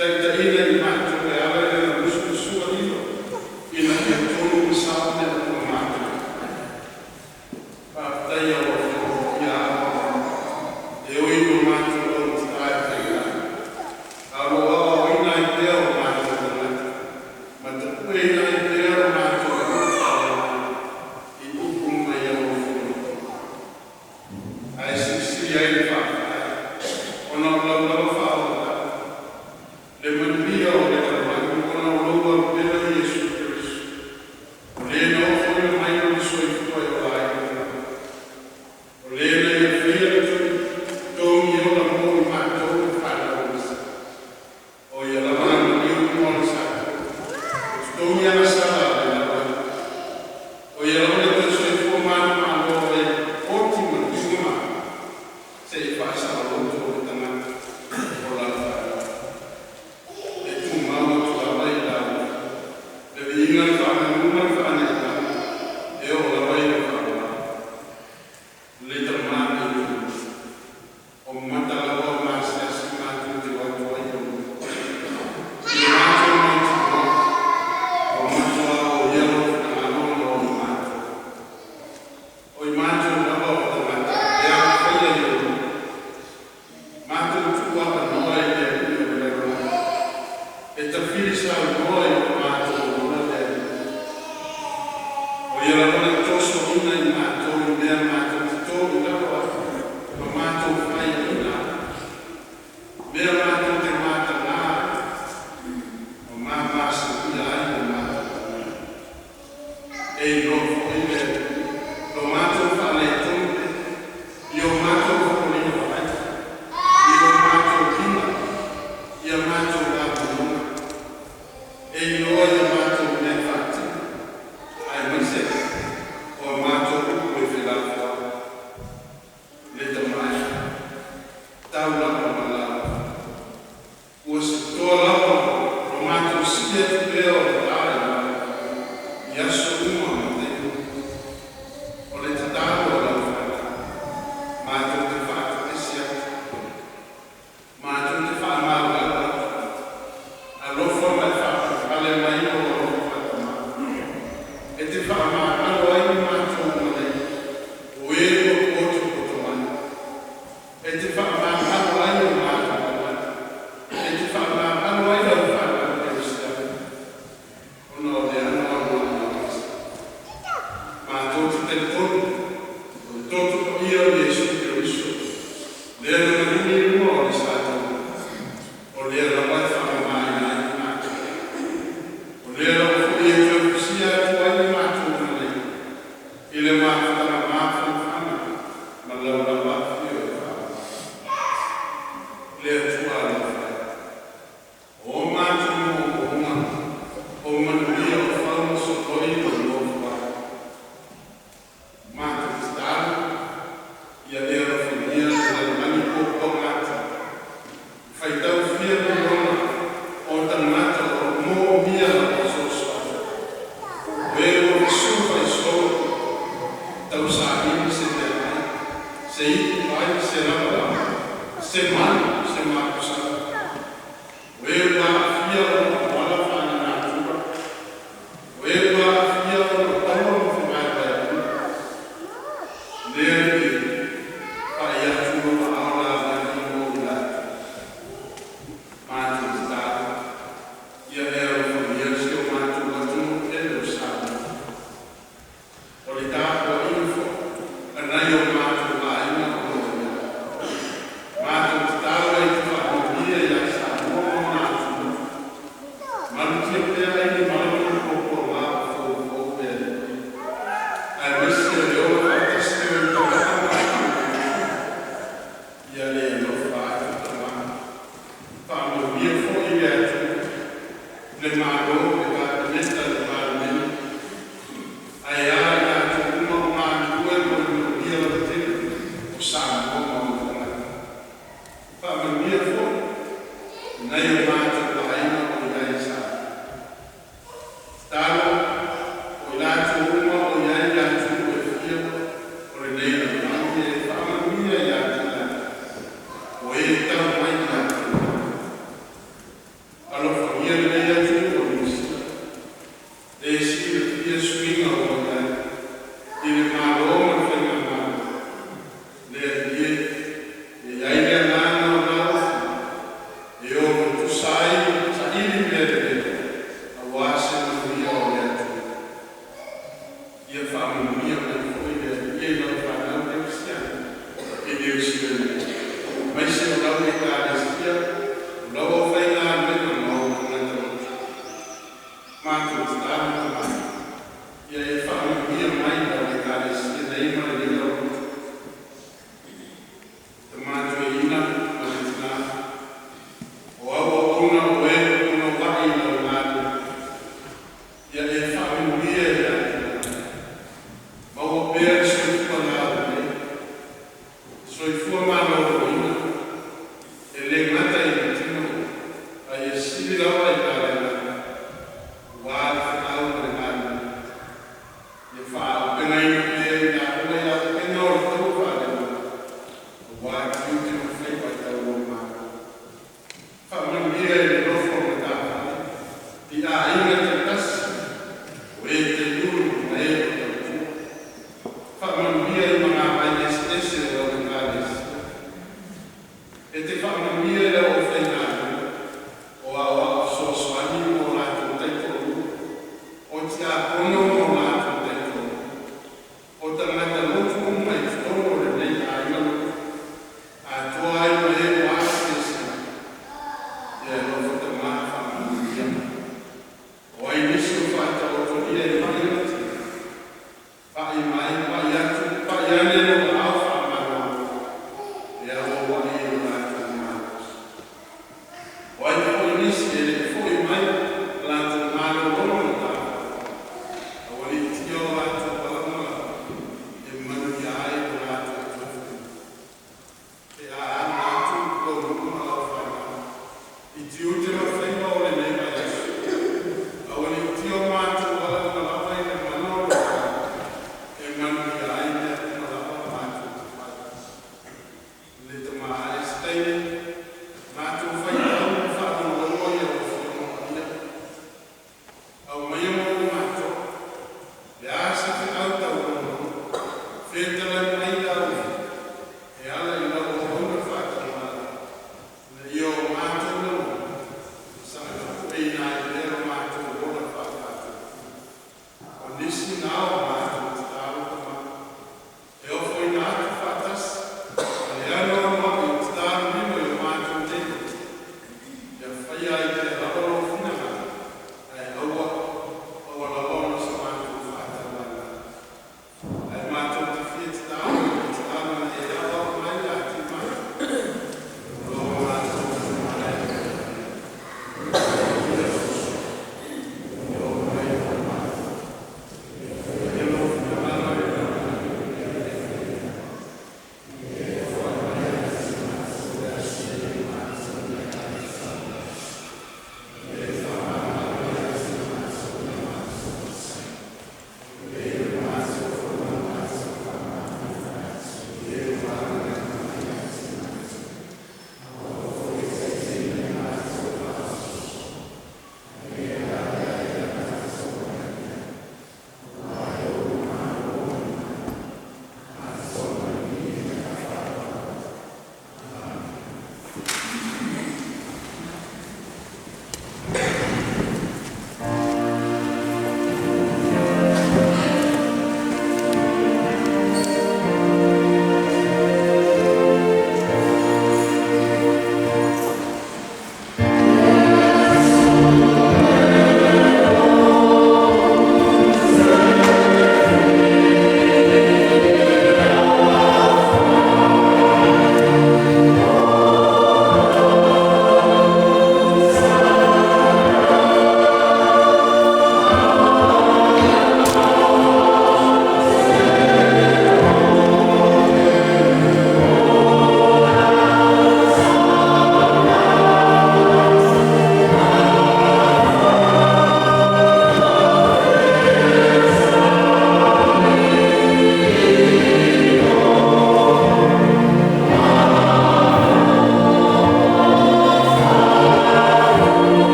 Devo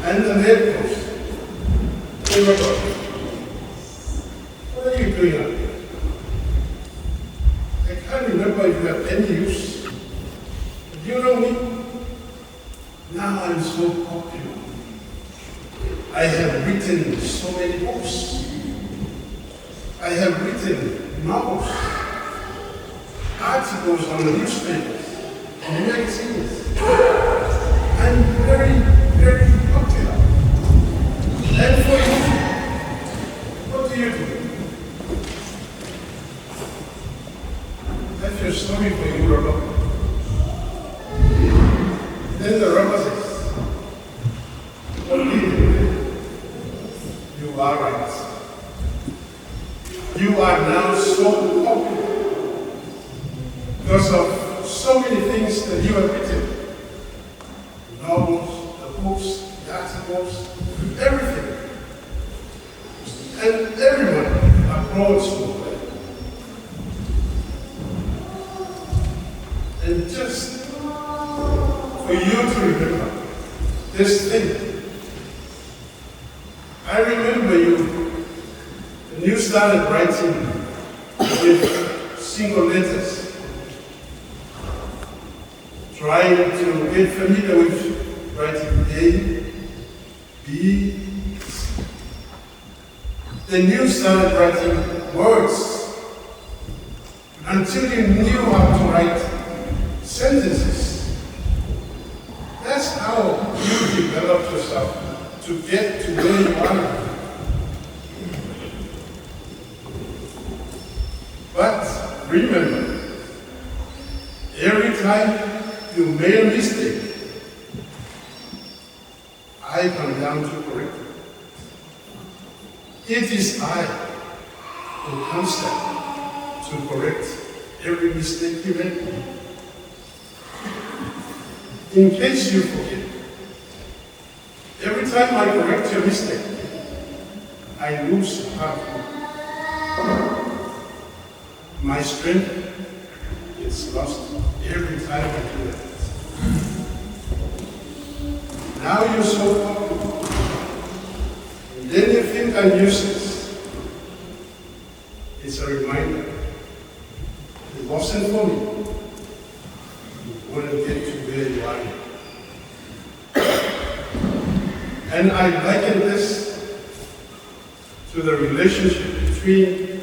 And the red post, can't remember if you have any use. Do you know me? Now I'm so popular. I have written so many books. I have written novels, articles on the newspapers, on magazines. I'm very, very popular. And for you, what do you do? I feel sorry for you, Robert. Then the robber says, what do you do? You are right. You are now so popular because of so many things that you have written. The novels, the books, the articles, everything. And everyone applauds you. And just for you to remember this thing, I remember you when you started writing with single letters, trying to get familiar with writing A, B, C. Then you started writing words until you knew how to write sentences. That's how you developed yourself to get to where you are. But remember, every time you make a mistake, I come down to correct you. It is I who comes down to correct every mistake you make. In case you forget, every time I correct your mistake, I lose half my strength. It's lost every time I do that. Now you're so popular, and then you think I'm useless. It's a reminder. It wasn't for me. You wouldn't get to where you are. And I liken this to the relationship between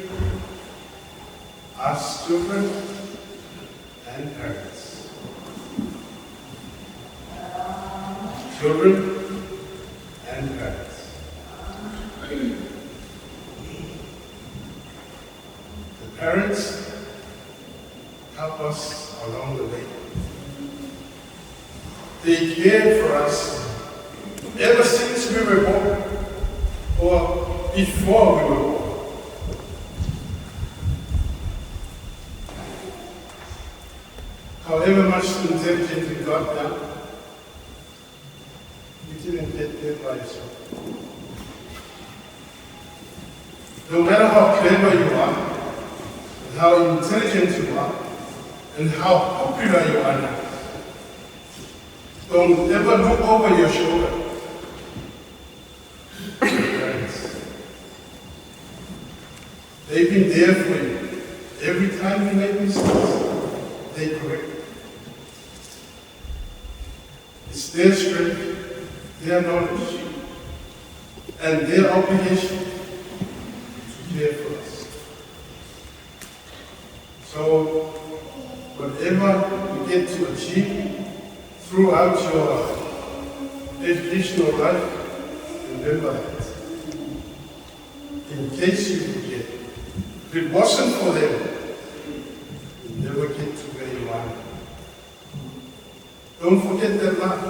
us children and parents. Children and parents. The parents help us along the way. They cared for us ever since we were born, or before we were born. However much intelligence we got now, you didn't get there by yourself. No matter how clever you are, and how intelligent you are, and how popular you are now, don't ever look over your shoulder. They've been there for you. Every time you make mistakes, they correct you. It's their strength, their knowledge, and their obligation to care for us. So, whatever you get to achieve throughout your educational life, remember that. In case you forget, if it wasn't for them, you'll never get to where you are. Don't forget that laugh.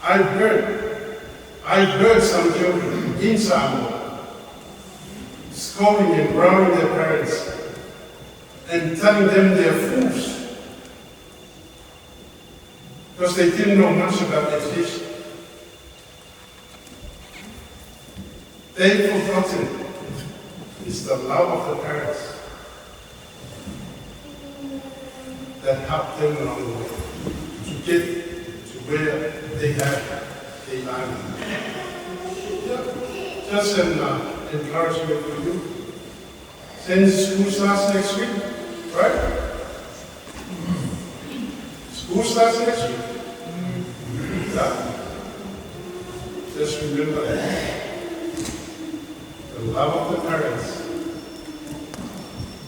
I've heard some children in Samoa scolding and growling their parents and telling them they're fools because they didn't know much about education. They've forgotten it's the love of the parents that helped them along the way to get to where they are now. Just an encouragement for you. Since school starts next week, right? School starts next week. Yeah. Just remember that. The love of the parents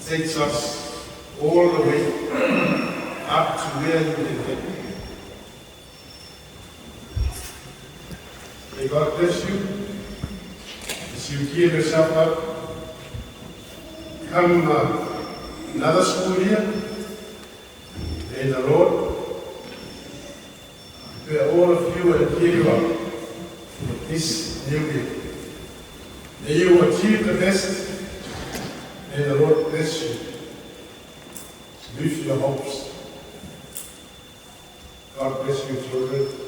takes us all the way up to where you can get. May God bless you as you give yourself up. Come another school year in the Lord, where all of you will give you up for this new year. May you achieve the best. May the Lord bless you with your hopes. God bless you, children.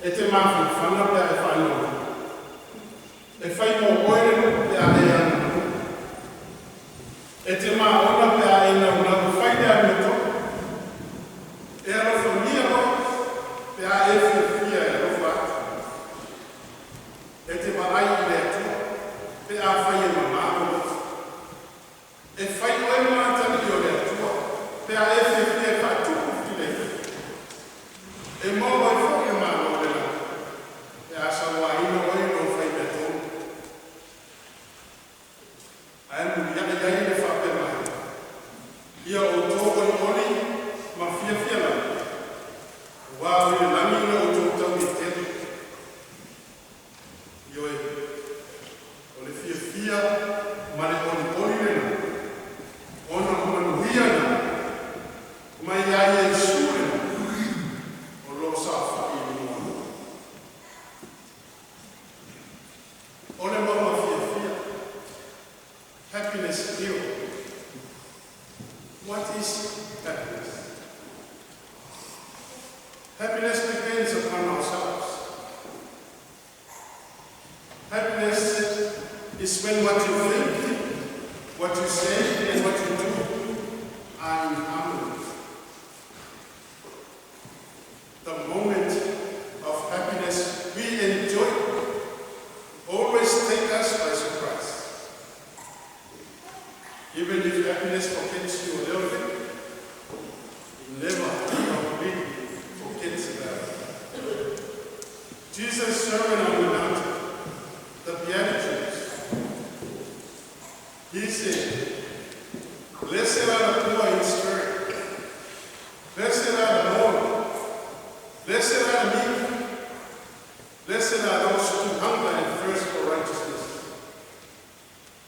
Ete ma whana pia e whaino. E whai mo oere no pia e ana. E te maa ona pia e na una whai dea me to. E aro whamia no pia e whia e rofa atu. E te maa ai le atu. Pia whai e mamaro. E whai oe maa tani o le atua. Pia e whia e whatuku tine. E mō wai whai e maa no le na. Pia sa wai ino oe no whai me tō. Ai muri ia ia le whape mai. Ia o tō oi ori ma fia fia la. Wā ui langi na o tō tau i tēnu. Ioi, o le fia fia ma le ori ori rena. Ona manuhia na. Mai ai e sure na. O lo sa whai i mua. O le mama fia fia. Happiness deal. What is happiness? Happiness depends upon ourselves. Happiness is when what you think, what you say, and what you do are in harmony. The moment of happiness we enjoy always take us by surprise. Even if happiness forgets you a little bit, it never completely forgets about it. Jesus' sermon on the mountain, the Beatitudes, he said, blessed are the poor in spirit, blessed are the mourning, blessed are the meek, blessed are those who hunger and thirst for righteousness,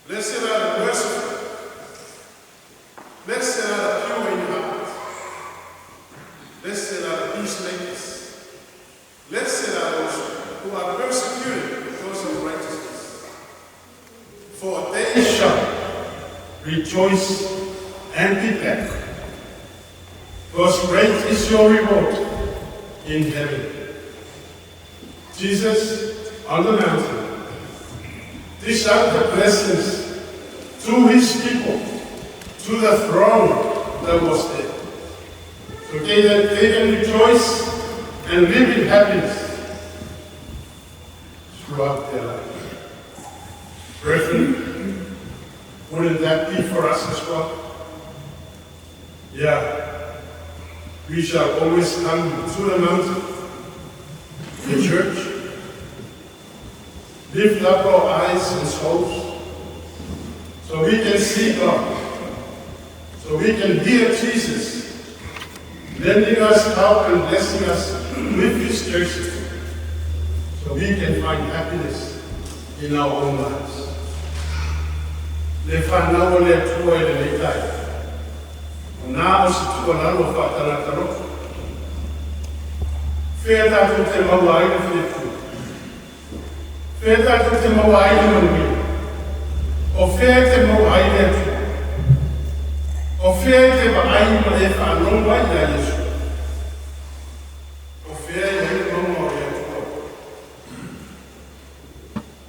blessed are the merciful, blessed are the pure in heart. Blessed are the peacemakers. Blessed are those who are persecuted because of righteousness. For they shall rejoice and be glad. Because great is your reward in heaven. Jesus on the mountain dished out the blessings to his people, to the throne that was there. So they can rejoice and live in happiness throughout their life. Brethren, wouldn't that be for us as well? Yeah. We shall always come to the mountain, the church, lift up our eyes and souls so we can see God. So we can hear Jesus lending us help and blessing us with his church. So we can find happiness in our own lives. Le whanau le tua e le tai. O nā o si tua lalo whatara taro. Whea tātou te maua aina whietu. Whea tātou te maua aina manui. O whea te maua aina atu. O whea te maai ma e whanau ai a Yesu. O whea i hei mauma o ea tua.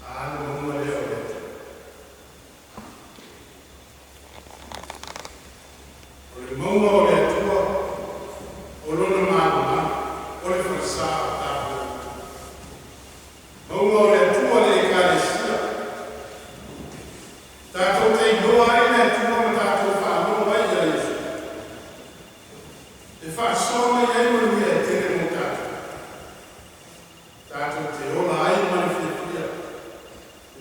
Ana mauma lea o ea tua. O le mauma o ea tua, o lona maama, o le whakasa o tātou. Mauma o ea tua le e kāresia. Tātou te ihoa ai ea tua ma tātou whanau ai a Yesu. E whaasoma i ai manu e tere mo tātou. Tātou te ola ai mana whiapia.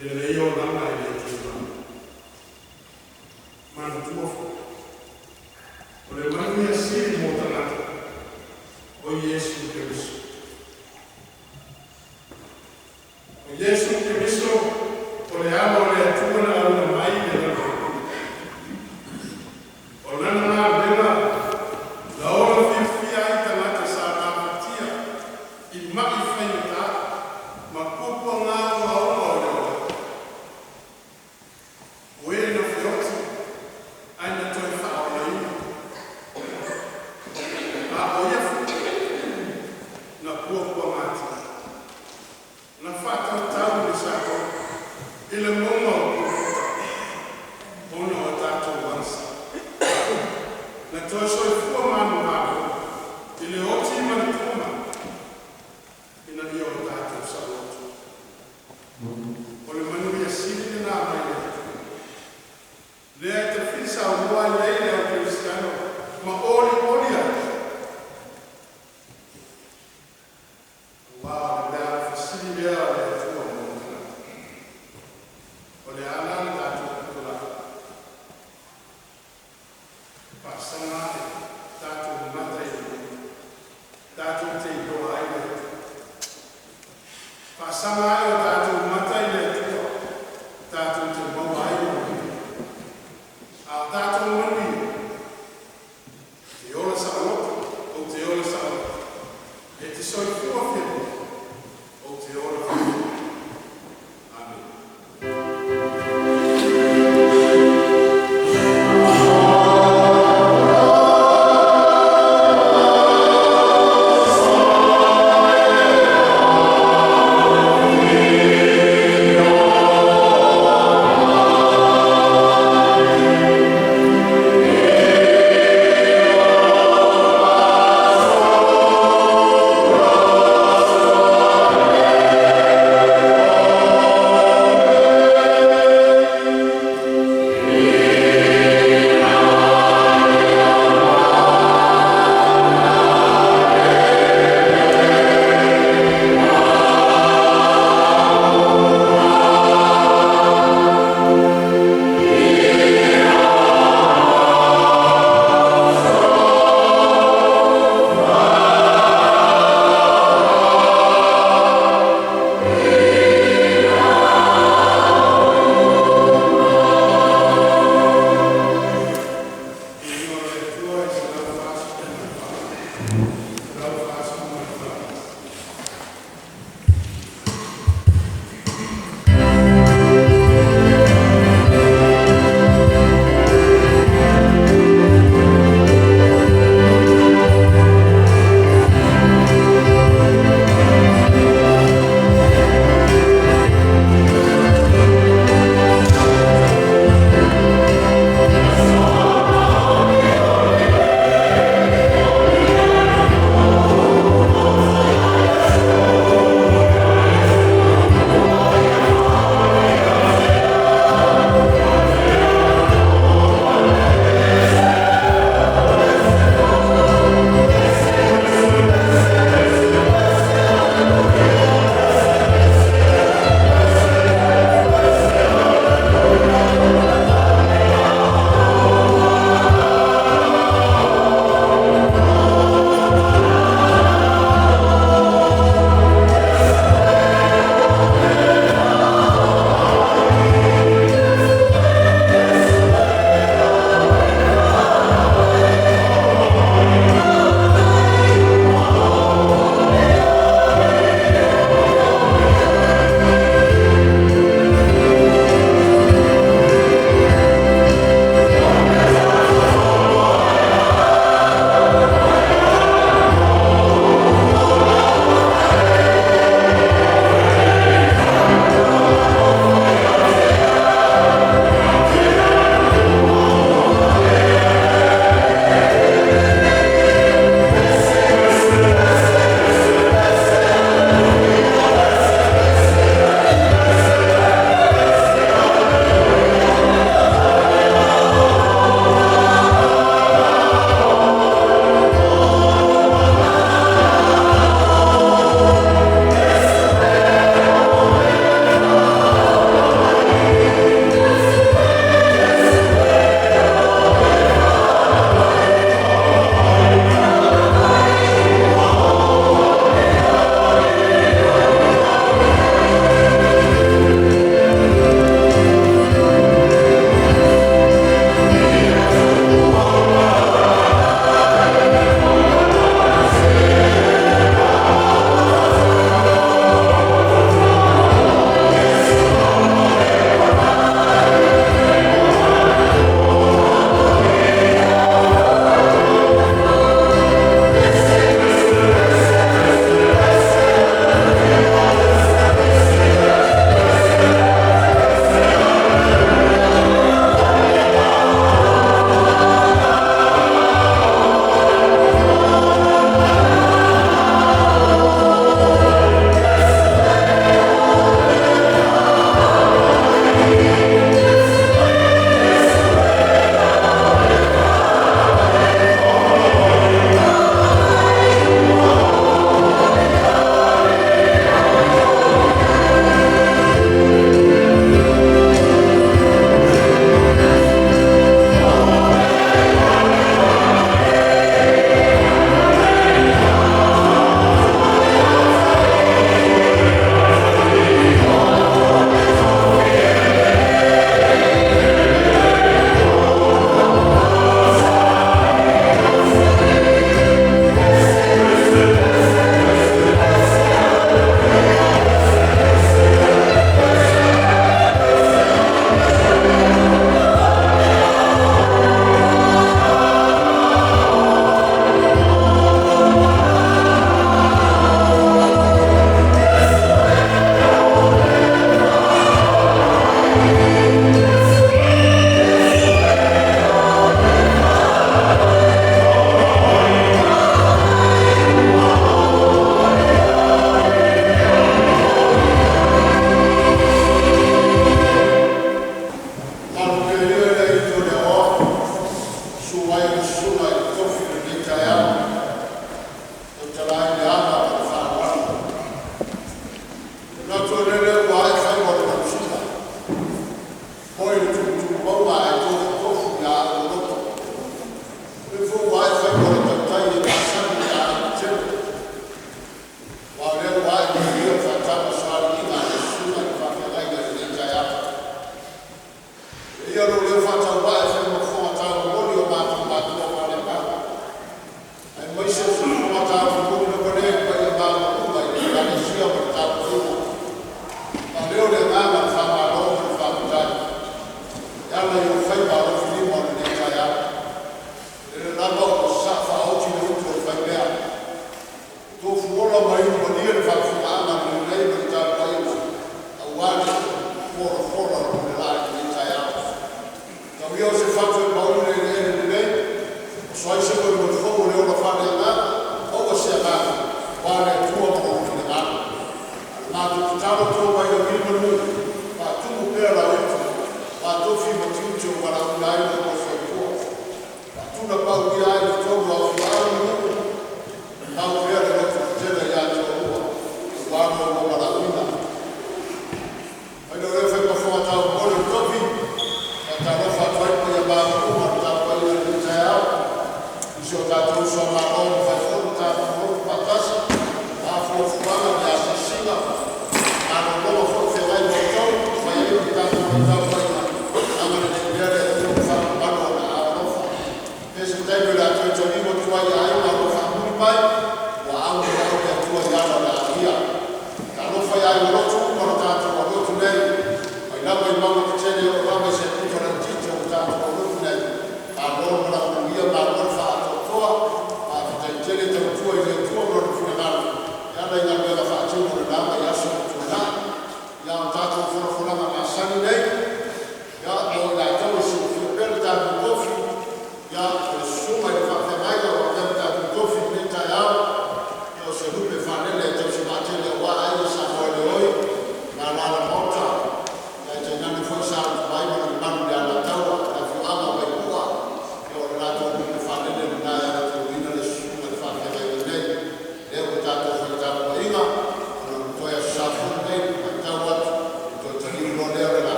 Le lei o langa i le te mana. Manu tuofu. O le manu ia siri mo tanata. O Yesu Kiristo. O Yesu Kiristo, o le ama o le atua na una mai le lana. O lana na bela, la ora whiwhia i tanata sa tāpatia, i mai whainata, ma kukua ngā maoma o leola. O e na whioti, aina toi whaola a o iafu, na kukua ngāti. Amen.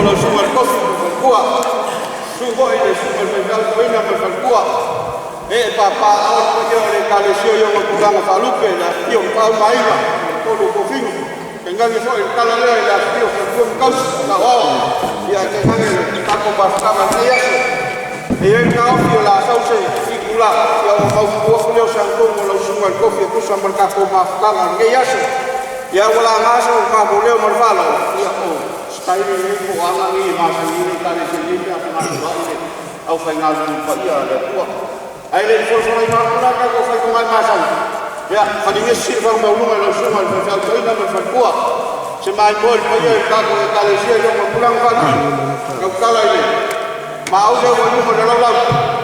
lo su al cofi kwa su boy le su al metal ko ina pa kwa e papa o ko le kalesio yo ko nga fa lupe la tio pa mai ba ko lo ko fin ngali fo el kala le la tio ko kaus la wa ya que ngai ta ko ba ta ba ya e el cao la sauce sikula ya o mau ko le san ko lo su al cofi ko san marca ko ma ta ngai ya ya wala ngaso ma ko le mo falo ya o stai ni ko ana ni ma sa ni ta ni ni ya ma ba ni au fa ngal ni pa ya le ko ai le fo so ma ko ka ko fa ko ma sa ya fa ni si fa ma lu ma lo so ma fa ko ina ma fa ko se mai ko ko ya ka ko ka le si yo mo pulang fa ni ka ka la ni ma au le mo mo le la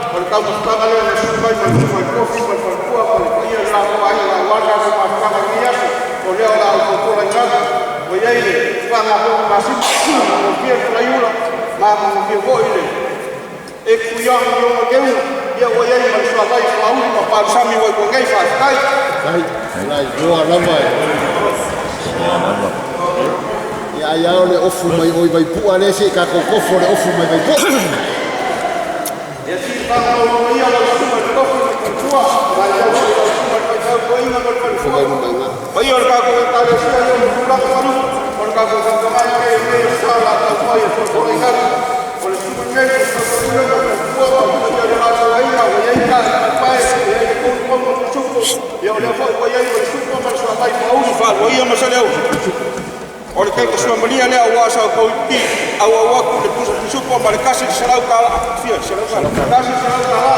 ko ka mo ka le na su ma ma ko fi ma fa ko ko ya la ko ai la wa ka ma ka ma ni ya o leo la ko la chama o yeile pa na ko masi o pie la yula ma mo pie ko ile e ku yo yo mo ke ya o yeile ma so vai ko au ma pa sami o ko ngai fa kai yo ala mai ya ole ofu mai oi vai pu ale se ka ko fo le ofu mai vai pu ya si pa no ia la su ma ko fo ko tua va ya ko ina mo ko mai Oye, el caco de tal es que yo me la mano, por caco de tomar que me sala tal cual por comunicar, por el supermercado, por el fuego, yo le la traía, voy a ir al país, voy a ir con chupo, yo le voy a ir al chupo, me lo va a ir a un fal, voy a me salió. Por que su maría le agua a colpi, agua agua le puso el chupo para casi se la cala, fiel, se la cala, casi se la cala,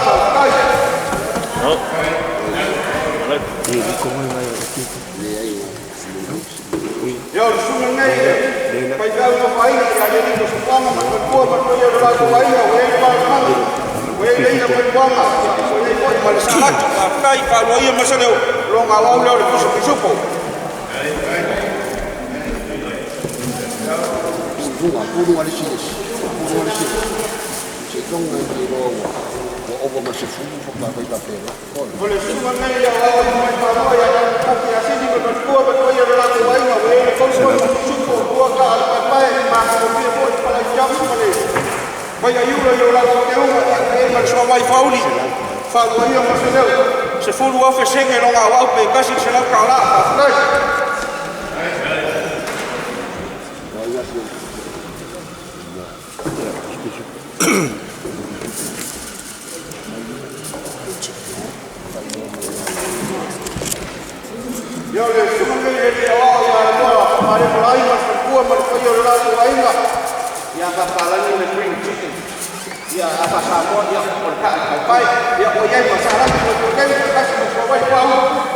no. Yo sumo nei pai dau no pai ya le digo su fama ma ko ma ko yo la ko ai o e pa ma o e le ko fama o e ko ma le salat ka kai ka lo ia ma se lo nga wa lo ko su supo puru ali si se tong ni lo o ma se fu po pa pa pe o le sumo nei ya wa ma pa ro ya ka ki asi ni ko ko yo la ko ai o e ko su supo ko ka pa pa ma ko pi ko pa la ya ma le vai aiuto io la ko e ma so vai fauli fa lo io ma se fu lo fe se che non ha wa pe casi se la cala dai Yo le sumo que le llevaba ya no, mare por ahí más por más por yo la ahí no. Ya para ni le spring chicken. Ya apa sabor ya por acá, pai. Ya voy a pasar por que casi no voy a.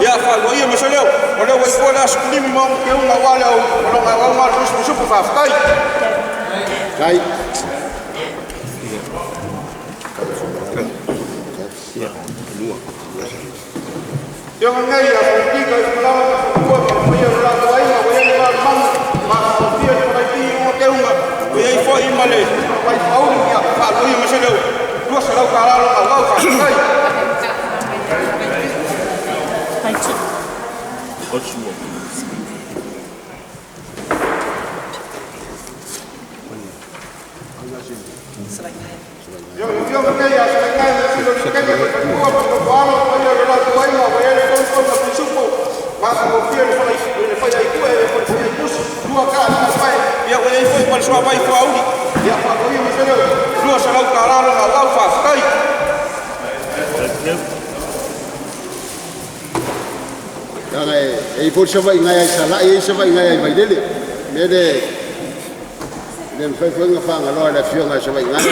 Ya falo yo me salió. Ahora voy por las mínimo que una wala o no me va mal pues me supo fa kai. Kai. Ya, lua. Yo me ngai a política y la voy a la ahí voy a llevar mano más fiel por aquí uno que una voy a ir fue y male vai fauli ya falo yo me salió tú se lo caralo a la fa kai Yo me ngai a se ngai si lo que me preocupa por lo voy a la ahí voy a ir con el supo más fiel por ahí le falla y puede por el bus tú acá pai ya voy a ir por su vai fauli ya falo yo me salió tú se lo caralo a la fa kai Ngai e por se vai ngai sala e se vai ngai vai dele me de foi nga fa nga lo la fio nga se vai ngai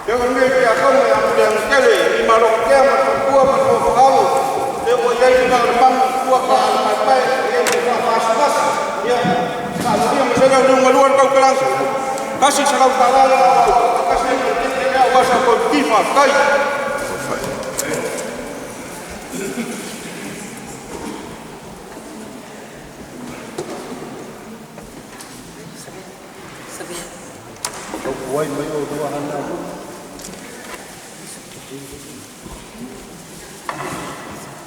yo me que acá me kele y malo que ma ko ma ko falo le voy a ir al banco tú acá al pai y me más ya falo yo me salió de un lugar calculando casi se lo caralo casi le agua a con tifa kai Wai mai o dua hana.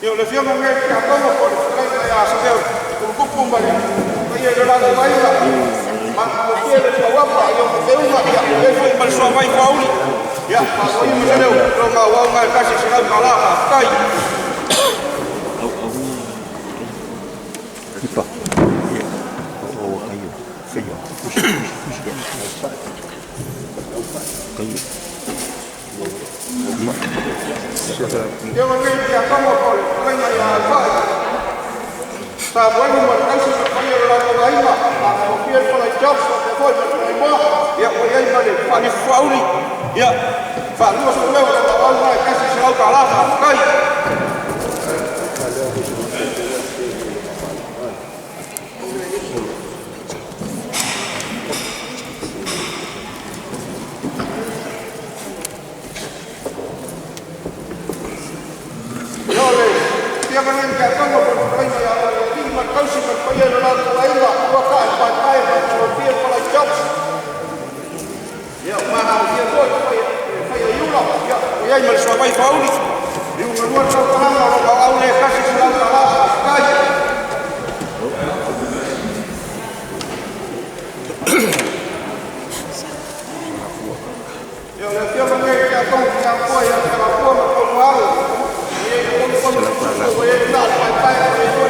Yo le fui a mover que a todo por el tren de la asociación, con cupum vale. Oye, yo la de baila. Maka kira wapa yang keunga ya itu bersama Pauli ya Pauli misalnya kalau mau kasih serang kalah kai Ipa. Oh, kayu. Kayu. Kayu. Dia mungkin dia kamu kalau kena ya apa sabuan berkasih sekali orang lain lah mungkin kalau job sesuatu ya boleh balik Pauli Pauli ya Pauli sudah orang kasih serang kalah kai Dia mengingat kamu bermain yang lima kau sih berpayah dalam lain lah dua kali pakai dia kalau job ya mana dia buat payah yulah ya dia bersuami Pauli dia mengeluar kau kenal orang Pauli kasih serang kalah kai ya dia mengingat kamu yang kuat yang kuat berkuat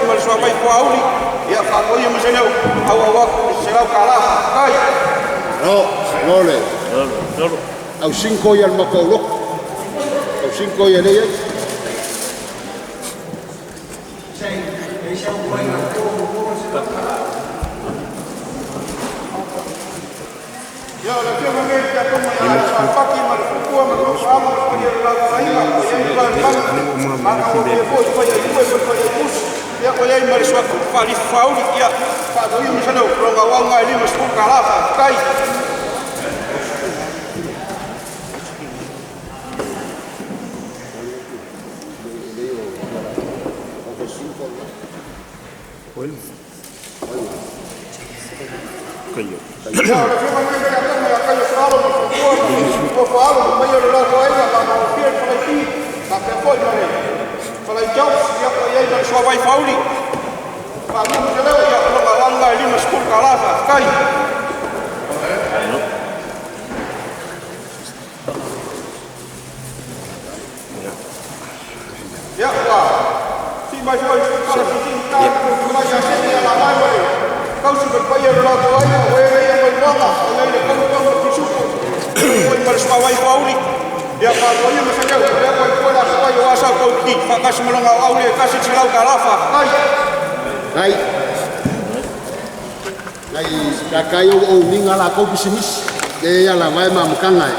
Bersama Pauli, ya kalau yang misalnya awak serau kalah, kai. Lole. Au 5 yang makaulo. Au 5 yang dia. Ya, lagi mengenai jatuh mengenai pakai merkuah merkuah dia lain yang maka dia pun supaya ya boleh meriswak Pauli Pauli ya Pauli misalnya kalau ngawang ini mesti kalah kai Kayu. ya lagi mengenai jatuh kayu selalu berkuah supaya lain kalau dia seperti tapi apa ini kalau jauh dia boleh bersama Pauli Pauli misalnya ya kalau ngawang ini mesti kalah kai ya wah si macam kalau kita macam ini lama boleh kau sudah bayar lagu ayah yang berbuat oleh kau bersyukur kau bersama Pauli dia kalau ini misalnya dia kau dah supaya asal kau di kasih melongau Pauli kasih silau kalafa Kai. Kakai o mingala ko bisnis. Dia la vai mamkangai.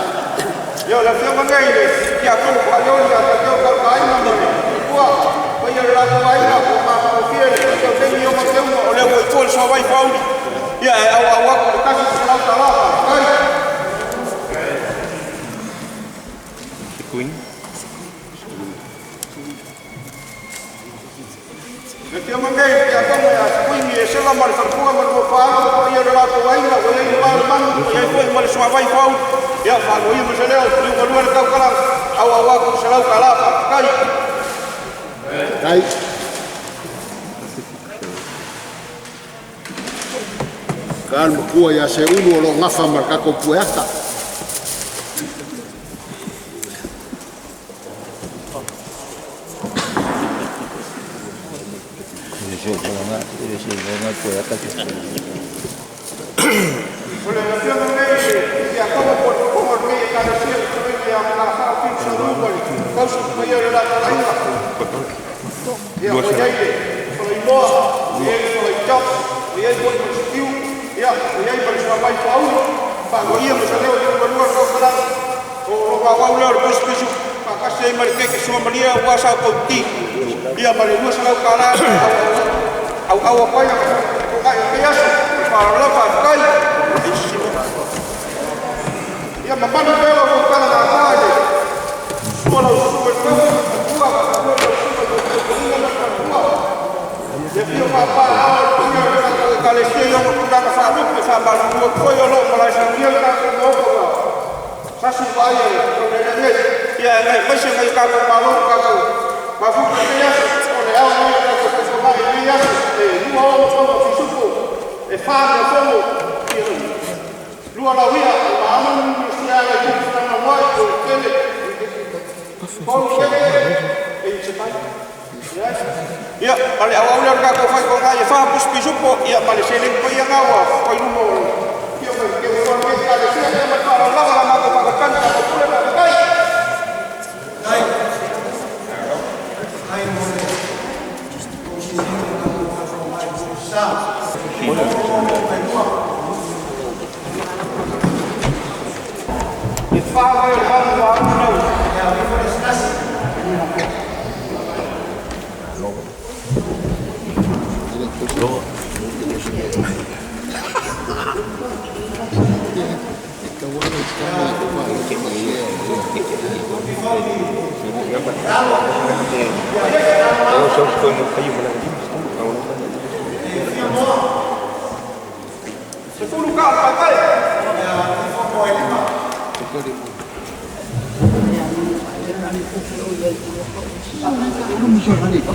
ya lagi mengenai ini ya kau kalau ya kau kai mana buat bayar lagu ayah kau kira kau tengok yang macam oleh kau bersama Pauli ya awak kasih silau kalafa kai Queen. Dia mengenai dia kamu ya Queen ya selama berkuah berkuah dia dalam lain lah boleh iman ya Queen bersama Pauli ya kalau ini misalnya dia keluar kau kalang awak silau kalafa Kai. Kan makua ya se ulu lo ngafa marka ko pueta. Boleh dia mengenai dia kamu berkuah kalau siapa yang nak fin suruh boleh kau supaya dalam lain lah ya boleh kalau ibu dia kalau job dia buat skill ya dia bersama Pauli kalau ia misalnya dia keluar kau kelang kalau Pauli harus besok kasih mereka semua dia kuasa kau ti dia balik selalu kalah awak apa yang biasa para lepas kai ya membantu bela bukan apa aja semua super jadi apa kalau dia yang sudah kesana bersama dua koyo lo Malaysia dia kan mau satu bayar kemudian ya masih ngai kamu malu kamu mafu dia oleh awak yang semua dia dua orang suku faham semua Lua la wia, maamun sianga jumpa na moi o kele. Kau kele, se pai. Ya, pale awal ular ka ko fai ko ngai fa pus pisupo, ya pale seling ko yang awa, ko lumo. Ya ko ke ko ke ka le sia ka ma la la ma ko pa kan ka ko pula na kai. Kai. Kai mo ne. Sa. Fala, vamos lá,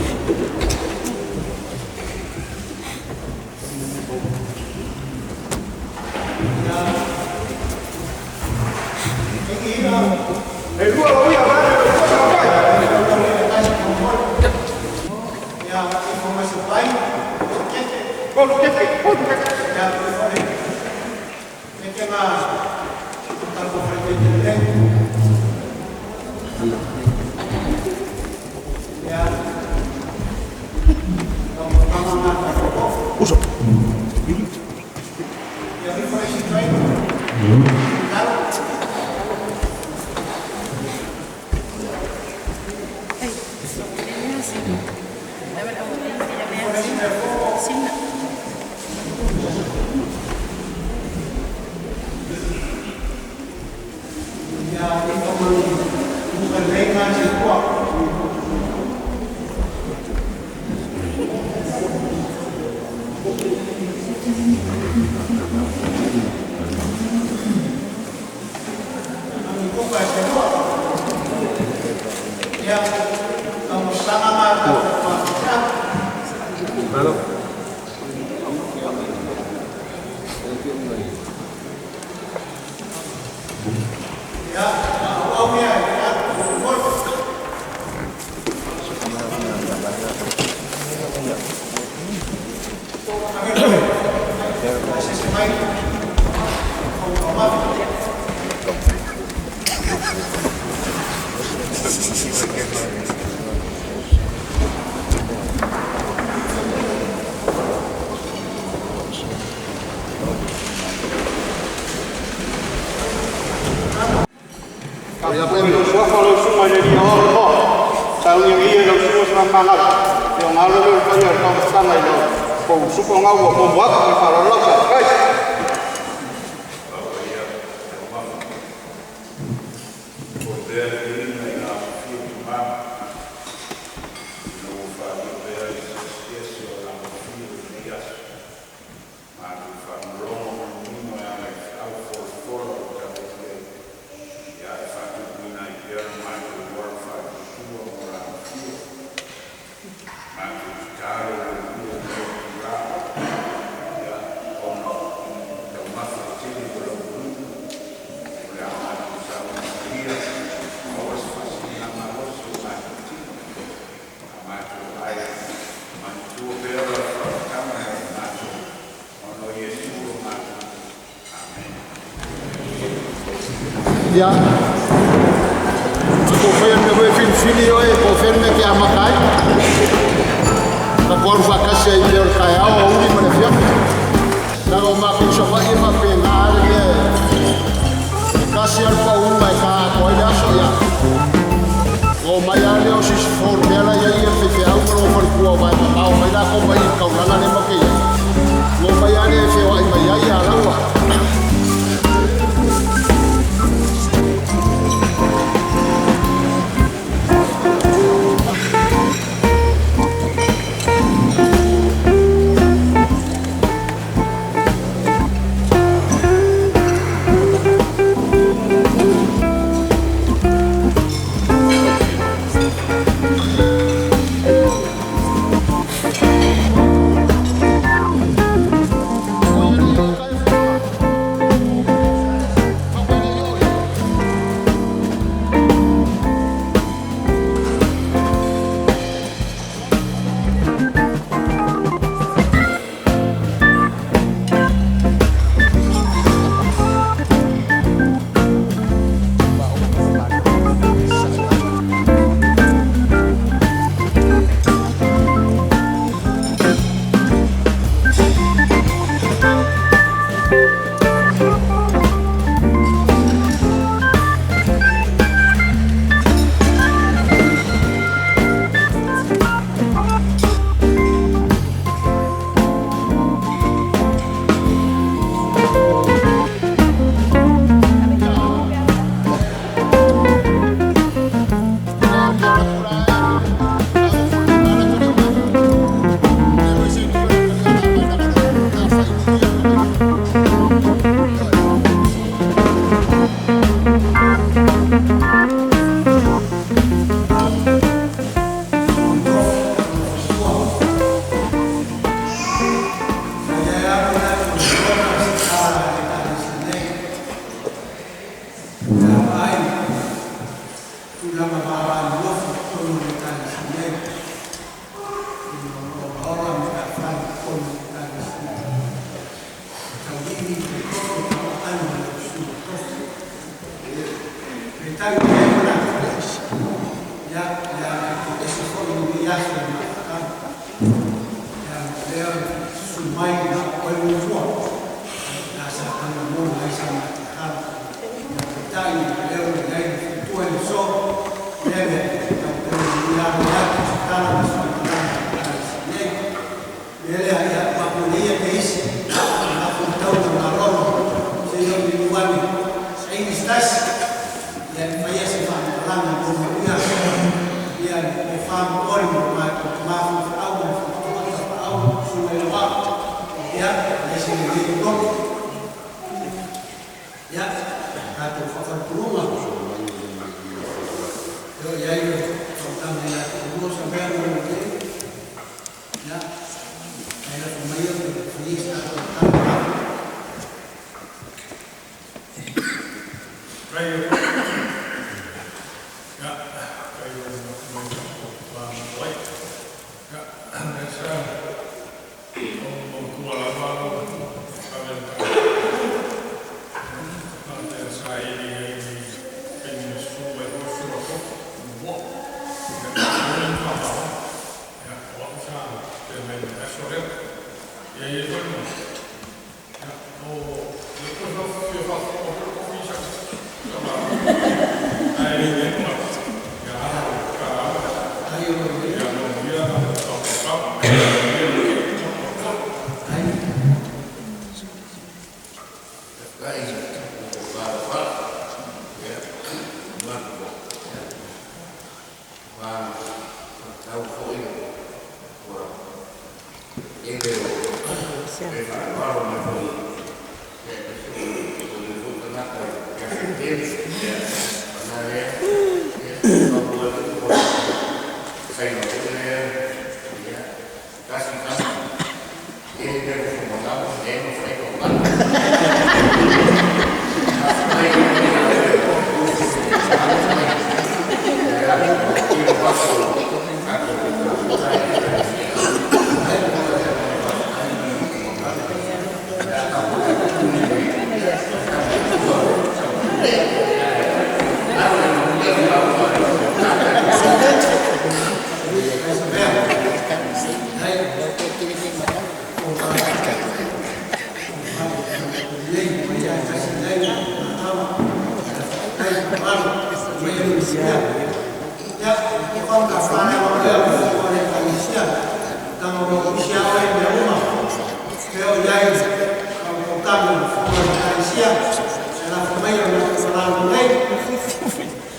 ya ko fayan me we fin filio e ko fen me ki amakai ka por fa ka se yor ka ya o uri me fia na o ma ko so fa e ma pe na le ka se al pa un mai ka ko ya so ya o mai ya le o si for me la ya e fe au no for ko vai pa o mai da ko vai ka la ne ma ke ya o mai ya le fe o mai ya ya la wa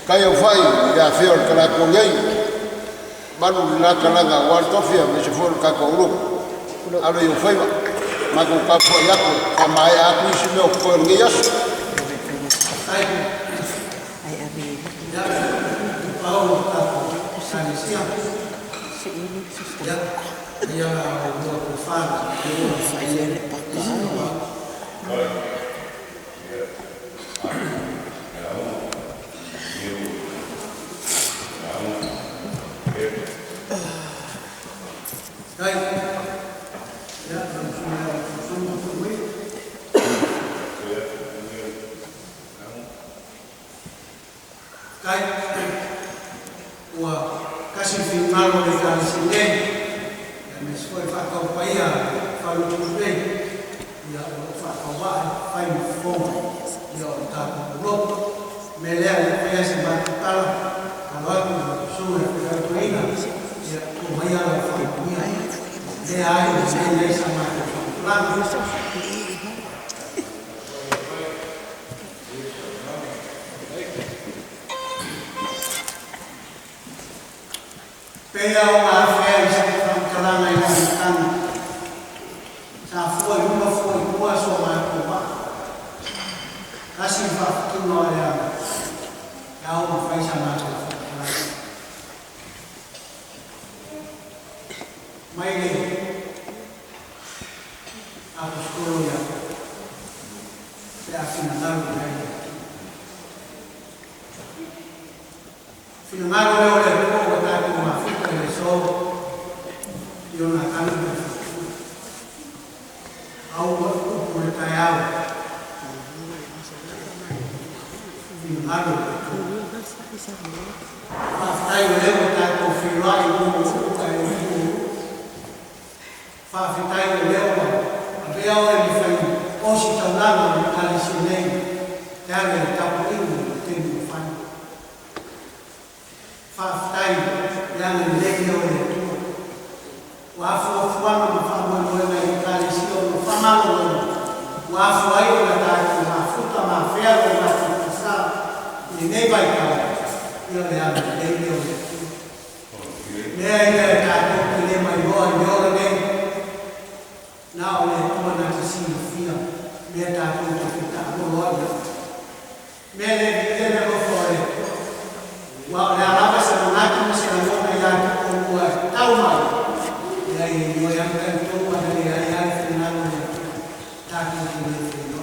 Kaya fai ya feo kala kongei baru la kala ga wal tofia me se for ka ko ru alo yo fai ma ko ka ko ya ko ama ya ku si me ko ngi yas ai abi ya au ta ko sa ni sia ya ya ko ko fa ko fa ya le pa kasih firman oleh kami sini dan sesuai fakta upaya kalau tujuh ya fakta upaya fine form ya tak belum melihat upaya sebentar kalau aku sudah berkata ya upaya fakta dia ada saya sama orang Pea uma fé que lá na Irlanda já foi boa sua marca assim vai que não é já uma fé chamada mas a escola é afinal final yo na kana au ko ta ya ni malo Whawhai o leo tātou whirai o kai o whawhitai o leo a rea o e ni whai osi taunanga o kalisi nei te ane e tapu iu o tenu o whai. Whawhitai e ane leki o e tua. Wafu o whuana ma whamoe moe mai i kalisi o no whamalo o wafu ai o na tātou ma futa ma whea o ma tukisa i nei vai kau. Io le amo, lei le amo. Lei le tātou ki le mai roa i ora nei. Nā o le tua na te sini whia. Lea tātou te whita o roa i. Mea le tēne rofo e. Wa o le arawa sa manaki ma se na mona i atu o mua tau mai. Lea i mo i anga i tō ana le ai ai whenano le tātou ki le whenano.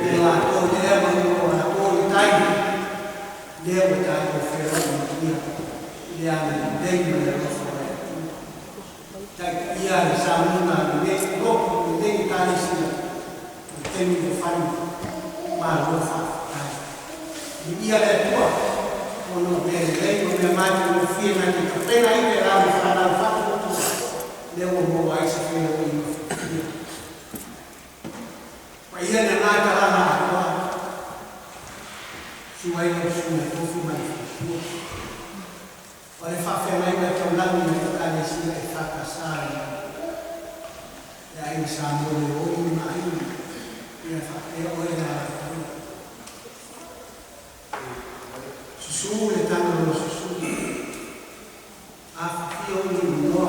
Le la tō te ema i o na tō i taini. Leo e tātou whera o kia, lea me deima le rofo e. Tai ia e sa muna i ne ropo i ne i kālisina, i temi te whanu, mā rofa tai. I ia le tua, ono pere lei o me mati o whiena ki ka pena i te rāme whanau whatu o tua, leo o mo ai sa whena o i whiena. Pa ia ne nā karana a tua, suai o suna tofu mai fusua. O le whawhia mai mai tau langi mai te kane sina e whakasāri. E ai sa mole o i mai i a whawhia o e nā tau. Susu le tanga o susu. A whawhia o i noa.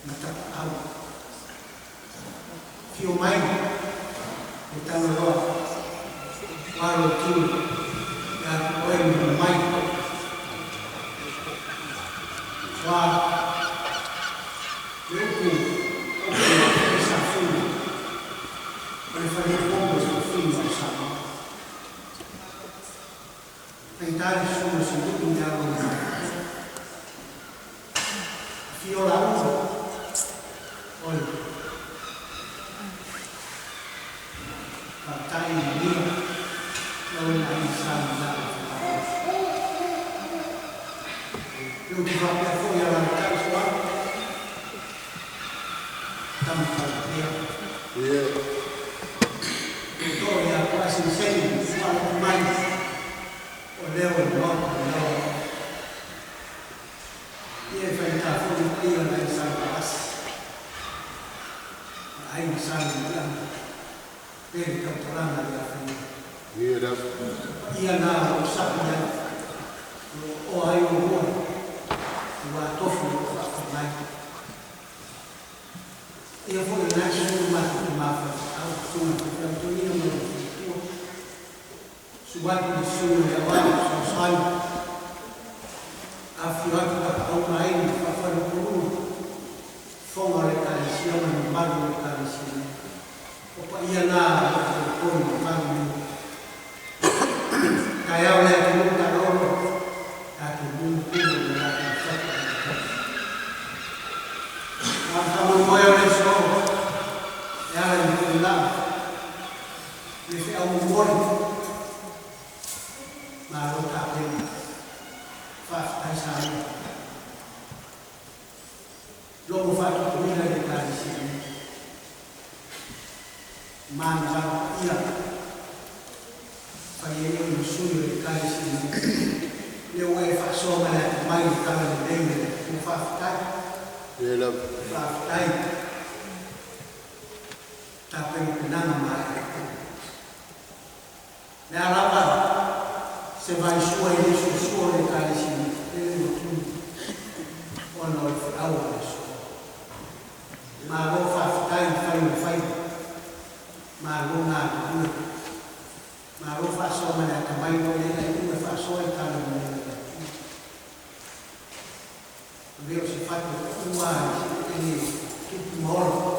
I taka au. Fio mai le tanga roa. Waro tū, ia oe mo mai. Wā, leuku, oke sa whina. Oe whai pongo sa whina o sa ma. Pei tāri suna sa luku ni aro ni. Fiola uva. Oe. Patai ni nia. Não é sabe nada. Eu digo a minha folha lá na casa lá. Estamos fazendo. Eu estou já quase em 100, falo mais. O Leo é morto, não. E ele vai estar fora de lá em São Paulo. Aí não sabe nada. Ele está falando ali à frente. Ia nā o sapia, o ai o mua, o atofu o whakamai. Ia fwoi nāki o matu te mawha, au tūna te whakamai o mua. Suwatu ni sunu e awai, so sai. A whiwatu ka au mai ni whawharu kuru. Whonga le kālisiona ni maru le kālisiona. Opa ia nā o kōni o maru ni. Kaya oleh aku tak lolo, aku mungkin dengan satu. Kamu boleh oleh semua, yang diulang, jadi aku boleh, malu tak boleh, fakta saya, logo fakta tu bila kita di sini, mana ia. Paghiamo il sogno di calci, le vuoi fare sopra mai il cavolo di legno, non fa fai, tapi non mai. Le araba, se vai su e dice su le calci, o non fa adesso. Ma non fai, ma non ha. Ma lo fa solo nella campagna e lui fa solo il calo di vero si fa uguale, quindi tutti morto.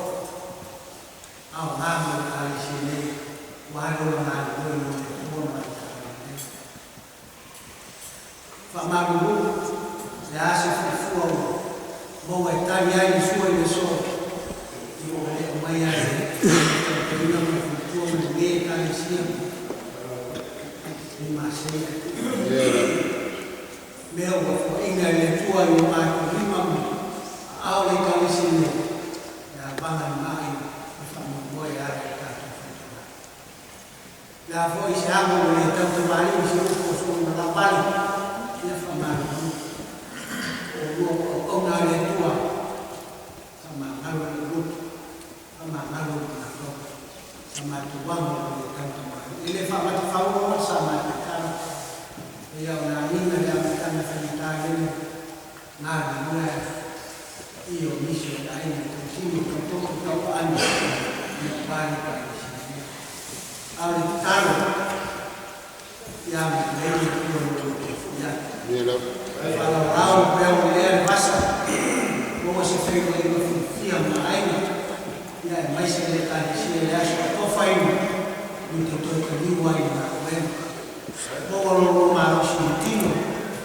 A un anno calci, guardo un anno, non è buono. Fa malu, le assi fuoco, buon e tagliare i suoi solo. Io mai a perché non mi funziona, mi calci. masih. Meo ko ina le tua yo mai ko lima au le ka sini. Ya bangan mai fa mo boy ara ka. La foi siamo le tanto mali si ko so na bali. Ya fa mai. O na le tua. Sama ngalu lut. Sama ngalu na ko. Sama tuang le tanto mali. Ile fa ma fa mo sama ka. Ya na ina ya kana fanita ni na na iyo misio dai ni sini to ani ni bani pa sini ali tano ya ni ya kalau tahu bel bel pasar como se fez no fia mai ya mais se le tá sini ya to fai ni to ni wai na Bogolo maro sintino,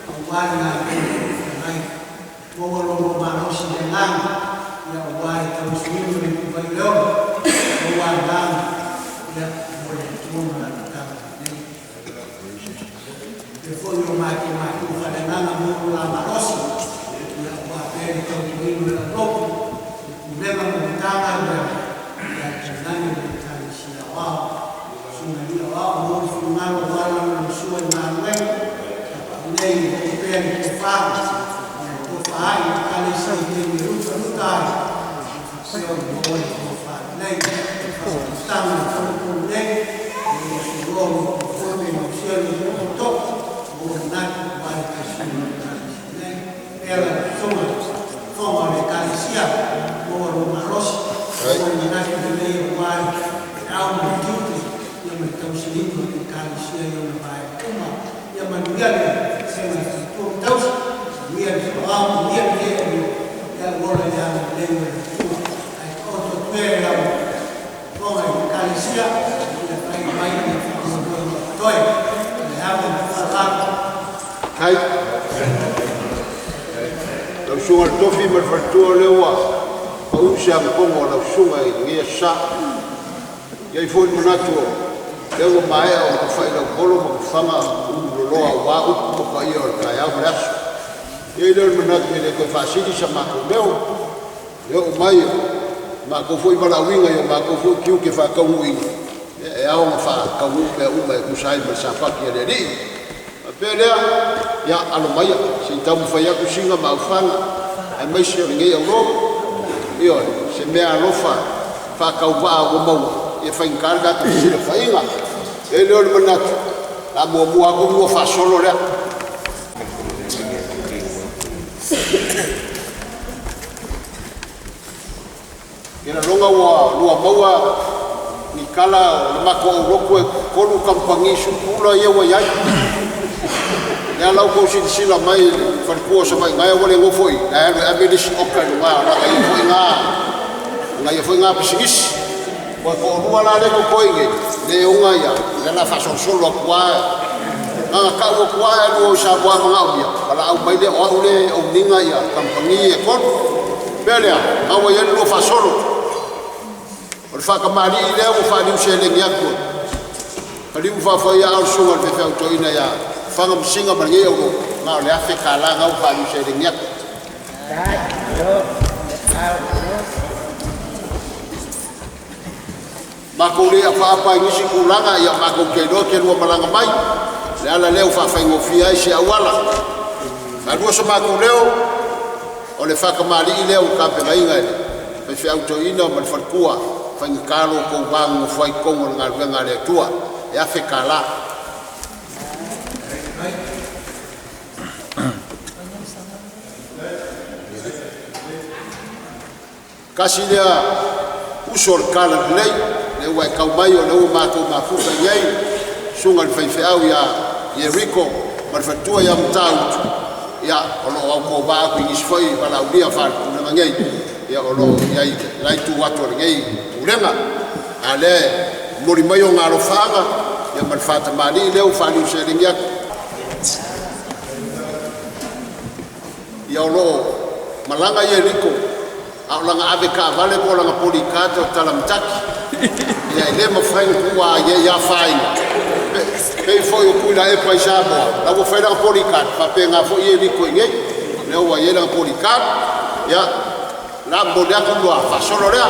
awali na mai. Bogolo maro sinenang, ya awali terus minggu di Baileo, awali dan ya boleh cuma kita. Telefonnya mati pada nana bogolo marosi, ya awali terus minggu di blok. Memang bertangan ya jangan kita siapa. Sungai awal mau sungai awal suai manwen nei pen fam to fai kali sai ni ruta sio boi fa nei stanno con nei loro forme no sio no to buonat vai che nei era insomma forma le kali sia loro maros come nati nei vai au tutti yang selimu di kansia yang baik, yang manusia saya pun tahu, dia orang dia yang boleh yang lewat itu, auto tueram, orang kansia yang baik yang toy, yang berfakat. Hai. Lau sungai tofi berfatua lewat, kau siang pongo lau sungai ngiasa, yang pun menatua. Leo mai o fai lo polo mo fama lo loa wa u mo pa ia o kai au ras. E le menat me ko fasili sama ko leo mai ma ko foi bala winga yo ma ko foi kiu ke fa ka ui. E au fa ka u pe u mai ku sai ma sa pa ki le ri. Pele ya alo mai si tam fa ya ku singa ma fanga. Ai mai se nge yo ro. Io se me a lo fa ka wa o mo e fa incarga tu si le fa inga. E le menat la mo ko mo fa solo le. Kena longa wa lua maua ni kala le mako roko ko lu kampangi supula ye wa yai. Ya lau ko sila mai fa ko sa mai ngai wale ngo foi. Na ame dis okan wa la kai foi ngai foi nga pisigis. Wa ko rua la le ko inge le unga ya la fa solo kwa nga ka wo kwa lu sa kwa nga uya ala au mai le o ninga ya kampangi e kon bele awa ya lu fa solo o fa ka mali le o fa ni se le ya ko ali u fa ya au sunga le fa to ina ya fa ngam singa ba ye o nga le afrika la nga u fa ni se le ya mako le apa ngisi kulanga ya mako kedo ke lu malanga mai le ala leo fa ngo fia isi awala na lu so mako leo o le fa ka mali leo ka pe ngai ngai pe fi auto ina mal farkua fa ngalo ko bang foi ko nga le tua ya fe kala kasi dia usor kala lei le wa ka mai o le ma ko ma fu yai sunga fai au ya Jericho marfatua ya mtau ya ono ko ba ku isfoi bala udia fa na ngai ya ono yai lai tu watu ngai ulenga ale mori mai o ngalo fanga ya marfata mali le u fa ni shelingia ya ono malanga Jericho aulanga ave ka vale ko langa polikato talamtaki ya ile mafai kuwa ya fai pe nei foi o kuila e pai sa mo la wo fai na polikat pa pe nga fo ye ni ko ngai le wa ye na polikat ya la mo dia ko lo fa solo le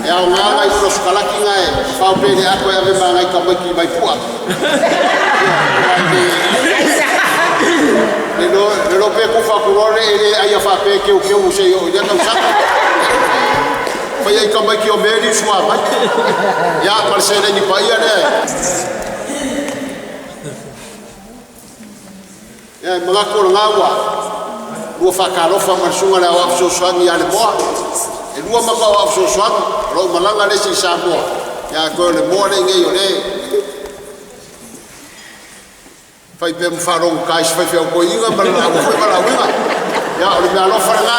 ya nga ngai so skala ki ngai fa pe ni ako ya be ma ngai ka ki mai pua le lo pe ku fa ku ore ele ai fa pe ke o se yo ya ka sa fa ye ka mai ki o me ni swa mai ya par se ni pa ya ne ya mga ko nga wa lo fa ka lo fa mar sunga la wa so so ni ale mo e lua maka o so so ro malanga le si sa mo ya ko le mo le nge yo le fai pe mfarong kai fai fe ko inga mal na ko fa la winga ya o le lo fa nga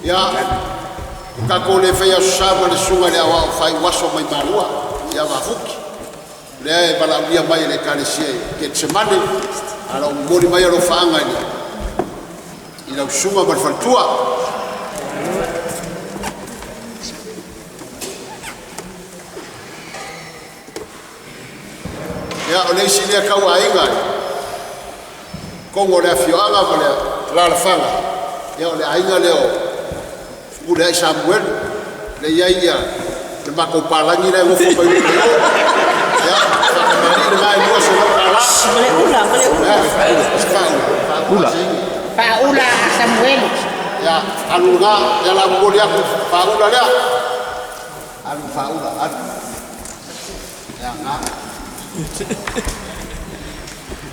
ya ka ko le fe ya sa mo le sunga le wa fai waso mai malua ya va fuki le bala dia mai le kalesie ke semane ala mori mai ro faanga ni ila sunga bar fantua ya ole sile ka wa inga kongo le fioanga bale la fanga ya ole ainga leo ule Samuel le ya le mako palangi le ngofo pai ya mari le mai mo so la Paula Samuel ya alunga ya la mo dia Paula dia alu Paula ya nga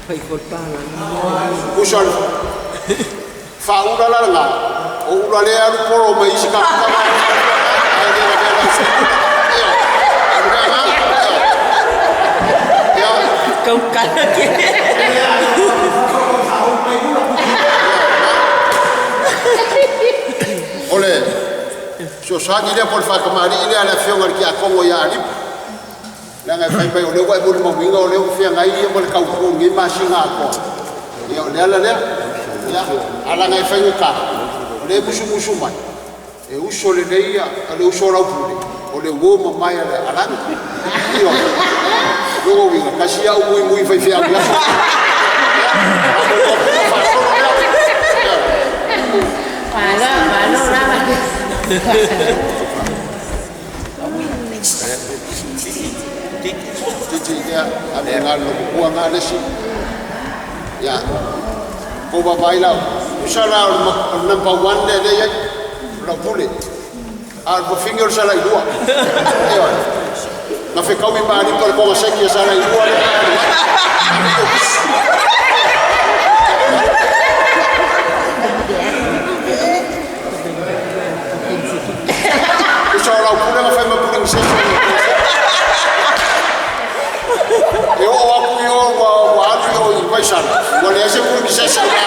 pai kota usol Paula la nga o ula le alu poro mai sika kau kata ke ole so sagi dia por fa kamari ile ala fionga ki akongo ya ali la nga fai pai ole wa bol mo winga ole fia ngai ye bol kau ko ngi masinga ko ya ole ala le ya ala nga fai ka ole musu mai e usole deia ale usora pule ole wo mamai ala yo luego winga kasia muy fai fia ya Titi amengal buang ada sih ya ko ba baila usala number 1 de ya la pule al bo finger sala dua yo na fe kau mi bali por ko se que sala dua usala pule na fe ma pule se eu apoio o apoio e vai ser quando é sempre que se chama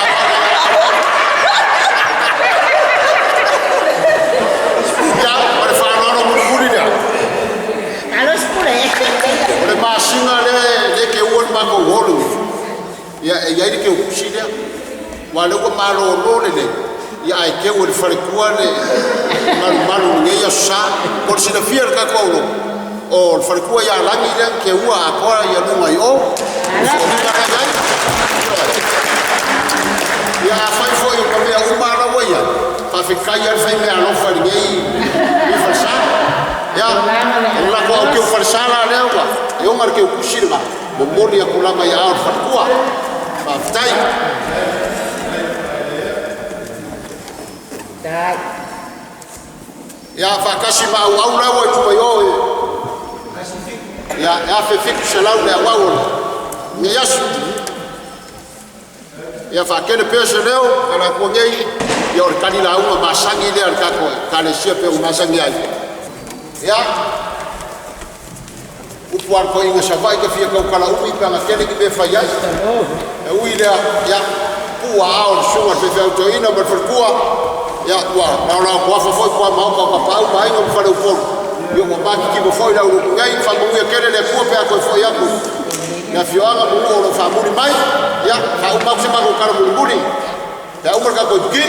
já para falar no mundo já alos pure o masinga le que o ma ko holo ya ele que o kushida wale ko malo lole ya ai que o farikua le malo nge ya sa por si na fier ka ko o farikua ya langi le que ua akora ya nunga yo ya fai foi o cabelo uma na boia para ficar ya fai me não fai ninguém e farsa ya lá com o que o farsa lá leva eu marquei o kushirma o mori akulama ya o farikua tai dai ya fakasi ma au la wa tu yo ya fe fiku salau le wa ni yasu ya fakele pesa leo kana kuongei ya orkani la uma masangi le arkako kale sia pe masangi ai ya upuar ko inga sabai ka fia ko kala umi pa ngakele ki be fayai ui le ya pua au sunga fe fe auto ina ber furkua ya wa na ko fa foi ko ma ko pa pau mai no fa do fogo yo mo ba ki mo foi la u ngai fa mo ye kele le ko pe ko foi ya ku na fioanga mo ko fa muri mai ya fa u pa se ma ko kala muri ya u ka ko ki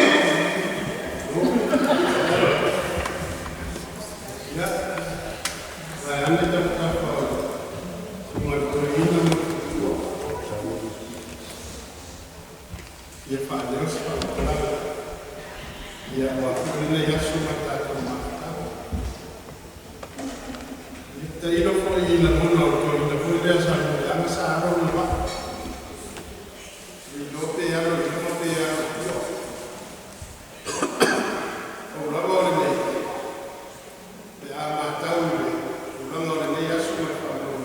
ane tapa sungai toina ia whaadera sa whaadera ia wakurina ia sumata kumata ia ino fo ina muna o toina kurea sa anga sa aro na wa ino pe aro ino pe aro o lava o nei pe a matau le ulanga o nei asu na whaadera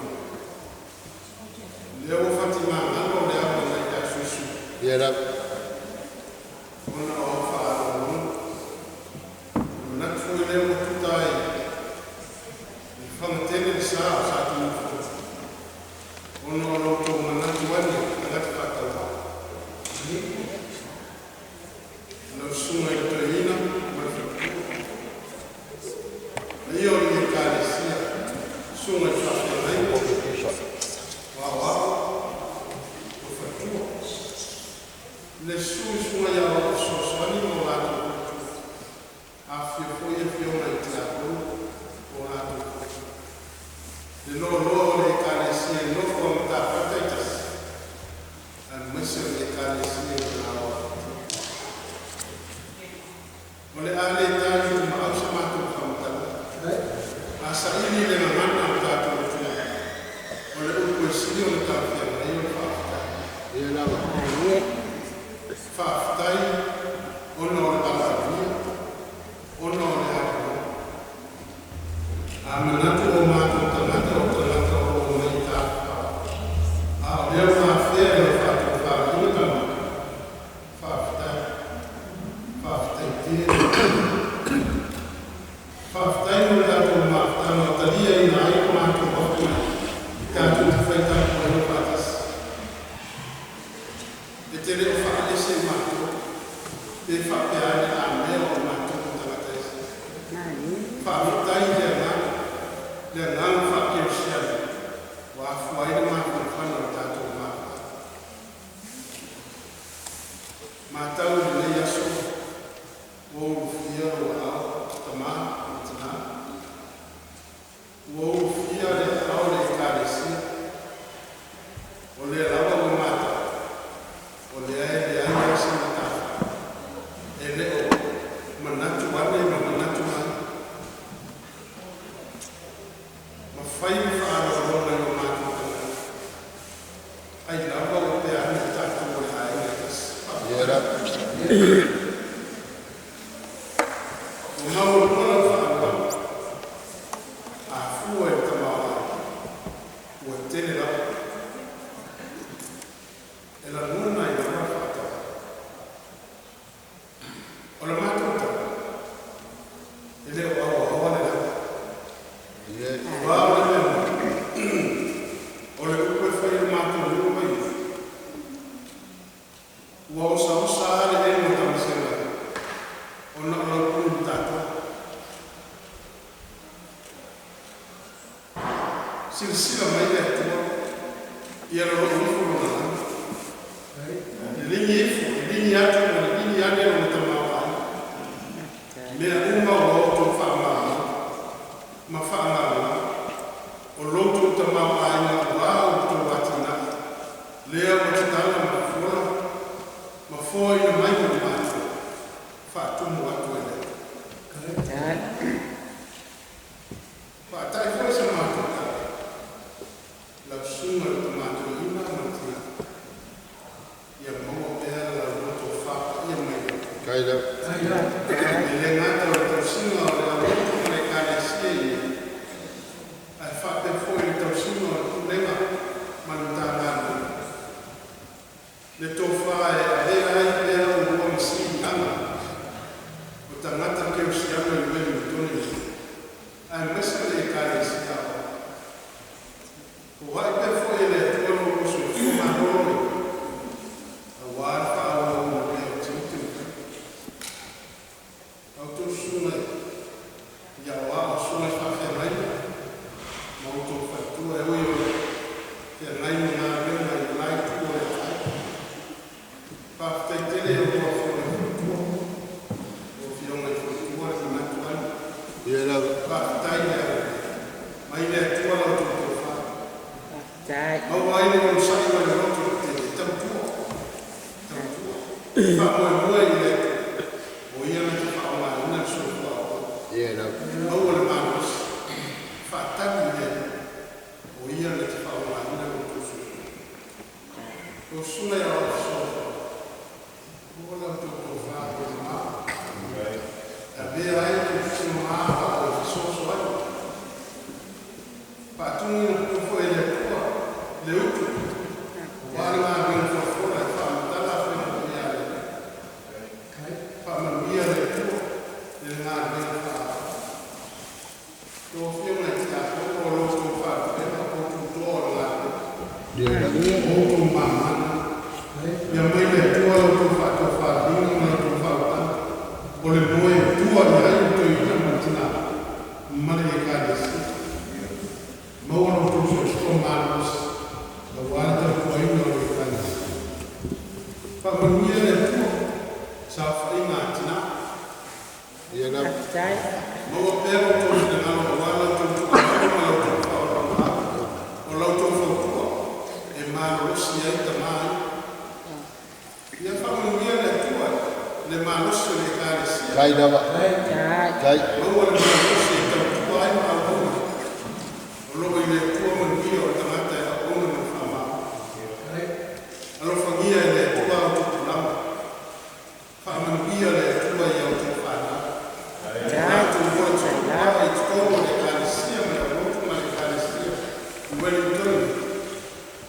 leo Fatima ngano le aro na ia susu Era ona o whaadera nak foi leo tutai whamatene sa sa tu ono no to manatu wani ngat whatawa no sunga i toina iyo ni kāresia sunga i whatawa wawa o whatua le sunga i awa soswani mo watu a foi e fio mai teatro o ato de no le carecia no conta pataitas a mesa de carecia na hora ole ale tajo ma ausa mato conta a saída de na mano tato ole o coisinho no tato aí o fafta era faftai o no ala ono le hapo amanatu o mato tamata o tamata o maita a leo na feira o fato fa luta fafta no dato mata no talia ina ai mato o tato feita o no patas e tele o fa ese mato e fa peare a meo mato Fa'atai le nang fa'irsian wa fuai ma fa'ana tato ma tau le yaso o fia o tama tana o fia le au le karesi o le lava o mata o le ai yasinata ele o manatu wale manatu fai fa'ala o na o matu ai lava o te ane tatu o ai nekas era o mau o mona fa'ala a fua e tamawa o tene la e la nuna i la fa'ata o la matu ta ele o awa le la wow ole upe fai mato no mai wo sa le no tamasela ona ona punta silsila mai le to ia lo no na linha ate no tamawa me uma o to fa ma fa'ala o loto tamau aina wa o to watina lea o tala ma foi na mai o mato fa tu mo atu ele fa tai foi sa mato la suma o mato ina matina ia mo era la loto fa ia mai kaida ele ngata o suma o la loto le carecia fa foi então sino leva manutanga le tofa e ai o komisi ana o tangata ke o siama i mele toni ai mesa le kare sia o vai pe foi le tono o su mano o wa fa o mo pe o tutu Ia na. Mau le manos. Whātaki le. O ia le te whaomaina o tusu. O suna ia o sofa. O la tuku whāko le maa. A mea ai te tuku maa o te soso ai. Pātungi na kufo e le kua. Le utu. Wāre ngā mea whafora e whamatala whena o mea le. Whamanuia le kua. Le ngā mea whāko. Tō whiunga i te ako o loto whāko. E pa kōku tōra ngā kua. Ia na. Kōku mamana. Ia mai le kua loto whāko whāhinga ngā loto whāutana. O le moe tua ni ai o tō i tama tina. Mare e kādesi. Maua no tuso sto manos. La guarda kua ina o le kādesi. Whamanuia le kua. Sa whainga tina. Ia na. Tai. Maua pero tō i te ngalo o wala tō tō o lauto whakua. E mārosi ai ta mai. Ia whamanuia le kua. Le mārosi o le kādesi. Kai dawa. Tai. Kai. Maua le mārosi e tau kua ai mārosi. O loko i le kua manuia o tangata e aona na whamau. Alo whangia e le kua o tuku lama. Whamanuia le kua i au tuku whanau. Mātu mua tuku kua i tukomo le kāresia me a motu ma le kāresia. Wellington.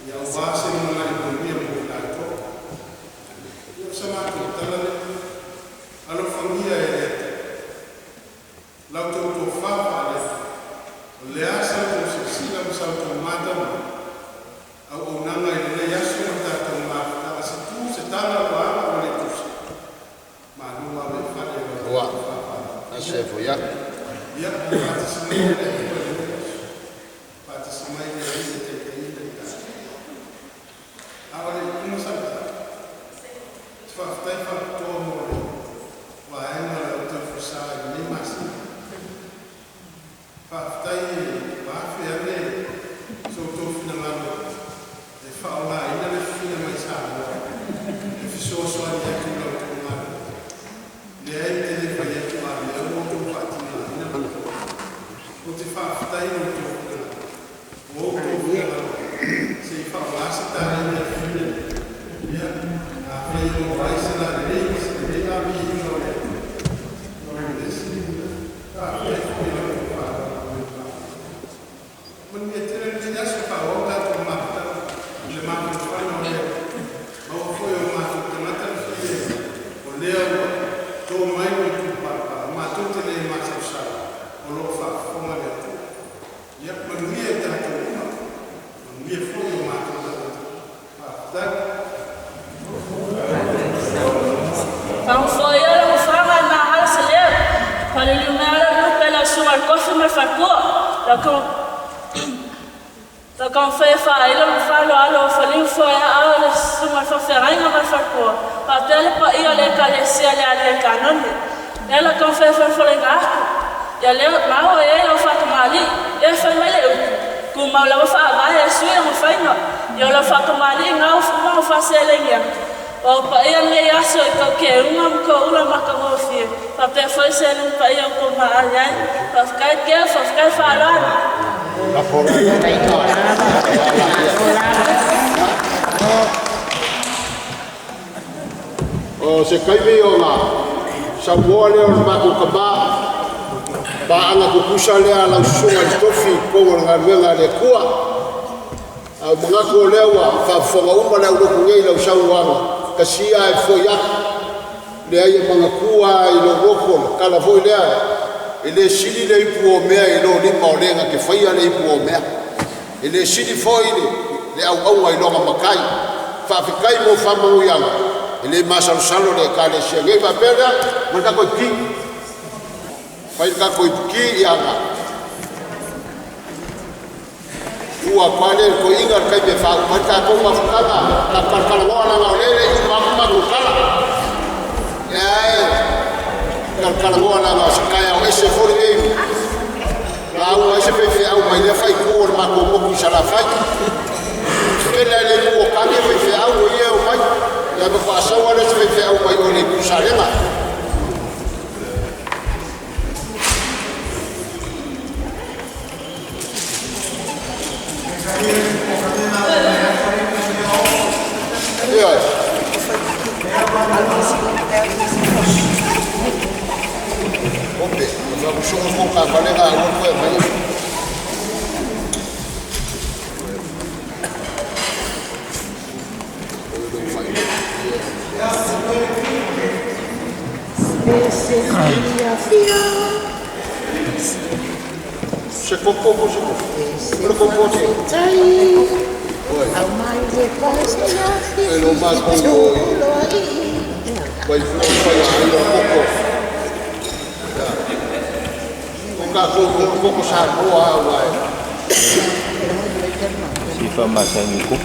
I au wāse mana i manuia mo kāto. Ia sa mātu tala le. Alo whangia e le. Lau tau tō whāpā le. Le asa o se sila msa o madama au o nanga i le yaso na tātou māwhaka se tū se tāna o ana o le tusa ma nua me whane o Ua. Ase fo ia. ia pāta samai le tua le yaso pāta samai le rile te te rile ka awa le ina samta te whaftai whakatoa mo le wa aenga le o te whasa i le masi Whaftai whawhi ane so tō whina ngano e whaola ina le whina mai sāmo e whisoso ani atu lau tō ngano le ai te le whai atu a le au tō whatina ina o te whaftai o tō whina o tō whina ngano se i whaola se tāre ina le whina ia a whai o raisana le rei se le rei a mi ina o le o le si a whai whina When we attended the Yasuka, that was Mata, the Mata final there. Our foil Mata, the Mata or Leo, to my to Papa, Matutele Masasha, or Lofa, Formula. Yet when we attack a woman, when we foil Mata, that. Fanfoia, fama na raça leu, para ele não pela sua coisa me facou, Então, quando foi a ele me falou, alo, falei, foi a aula, uma faferrainha me facou, até ele para ir ali, calecer ali, canone. Ela, quando foi, falei, e ali, mal, eu faço mali, eu falei, eu, como eu vou falar, eu sou, eu falei, não, eu faço mali, não, eu faço ele, o paia me aso que uma coisa uma camufia para ter força no paia como ai para ficar que para ficar falando O se kaimi o ngā Samoa leo na mako kaba ba anga kukusa lea lau sunga i tofi kongo ngā ruenga le kua au mga ko lewa whawhonga uma leo roku ngei lau sauwanga kasia e foi atu le ai mga kua i lo roko kala foi lea e le sili le ipu o mea i lo lima o lenga ke whaia le ipu o mea e le sili foi le au au ai longa makai whawhikai mo whamau ianga e le masalo le kale sia ngei wapera mana koi ki whai ka koi ki ianga ua pale ko inga kai be fa mata ko ma fukala ka kala ngona ngolele i ma kala ya kala ngona nga sakaya o ese for e la o ese pe au mai le fai ko ma ko mo sala fai kena le ko ka be pe au ye o mai ya ba fa sa wala se pe au mai o le ku salenga palega o fue mai. Se poco se pero con poco pero más como vai foi aí um pouco sabe boa vai Si fa masa ni ku.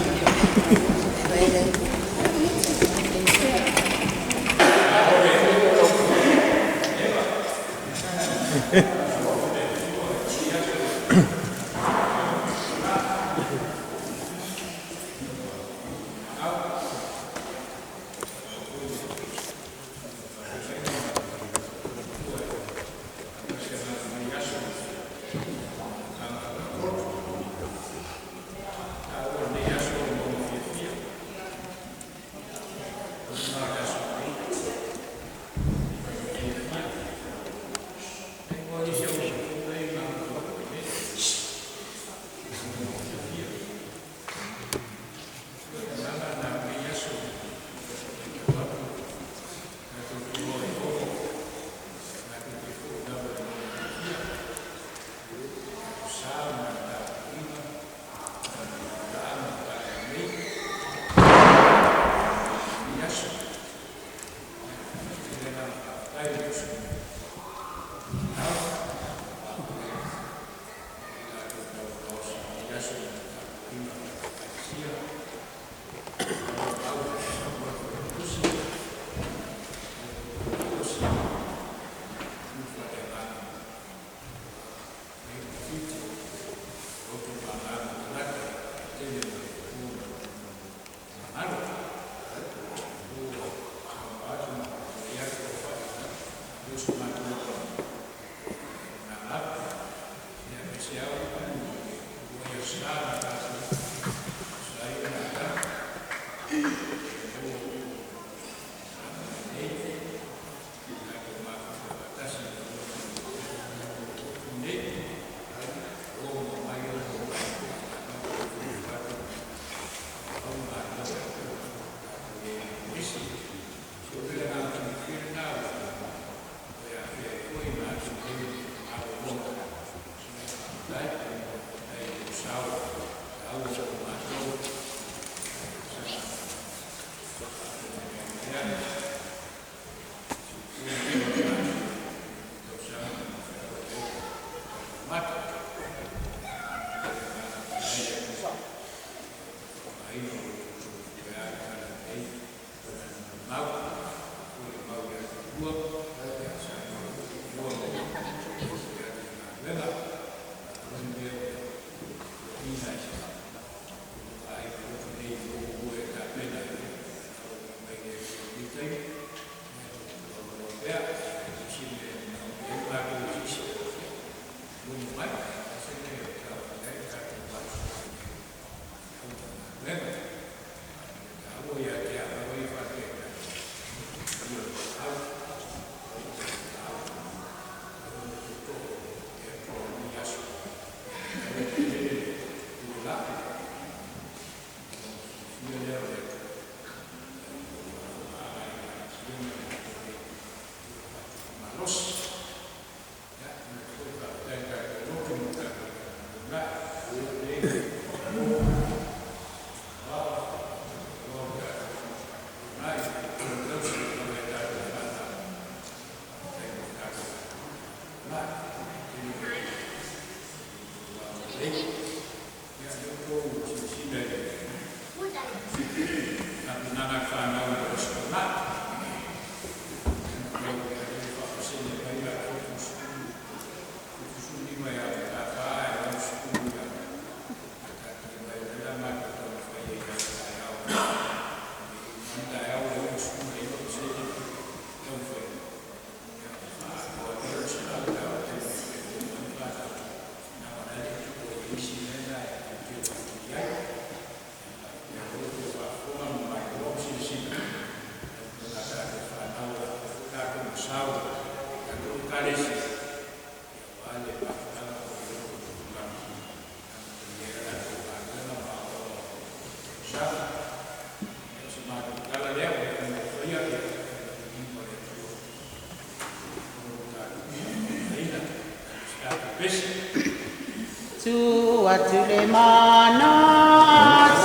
Tu atule mana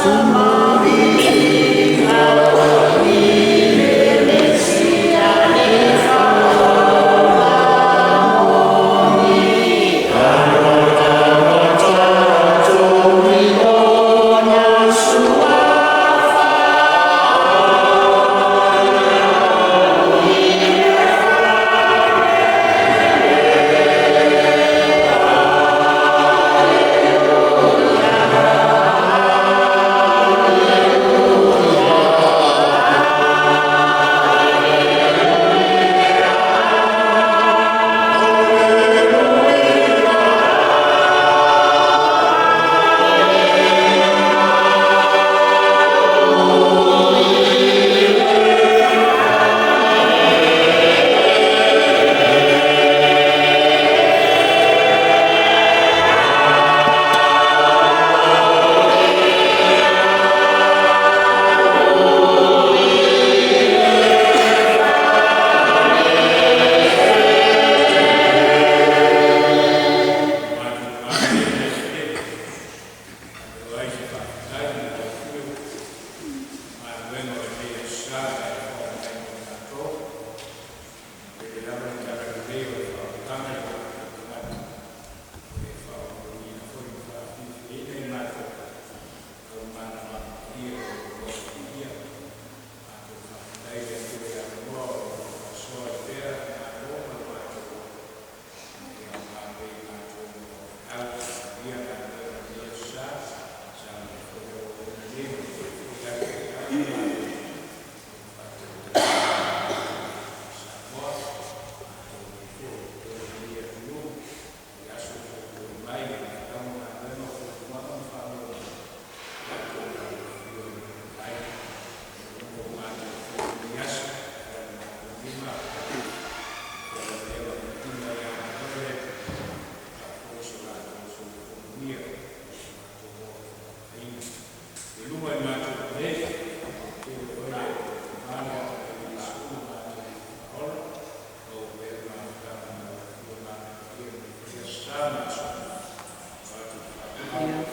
sumari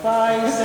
Faz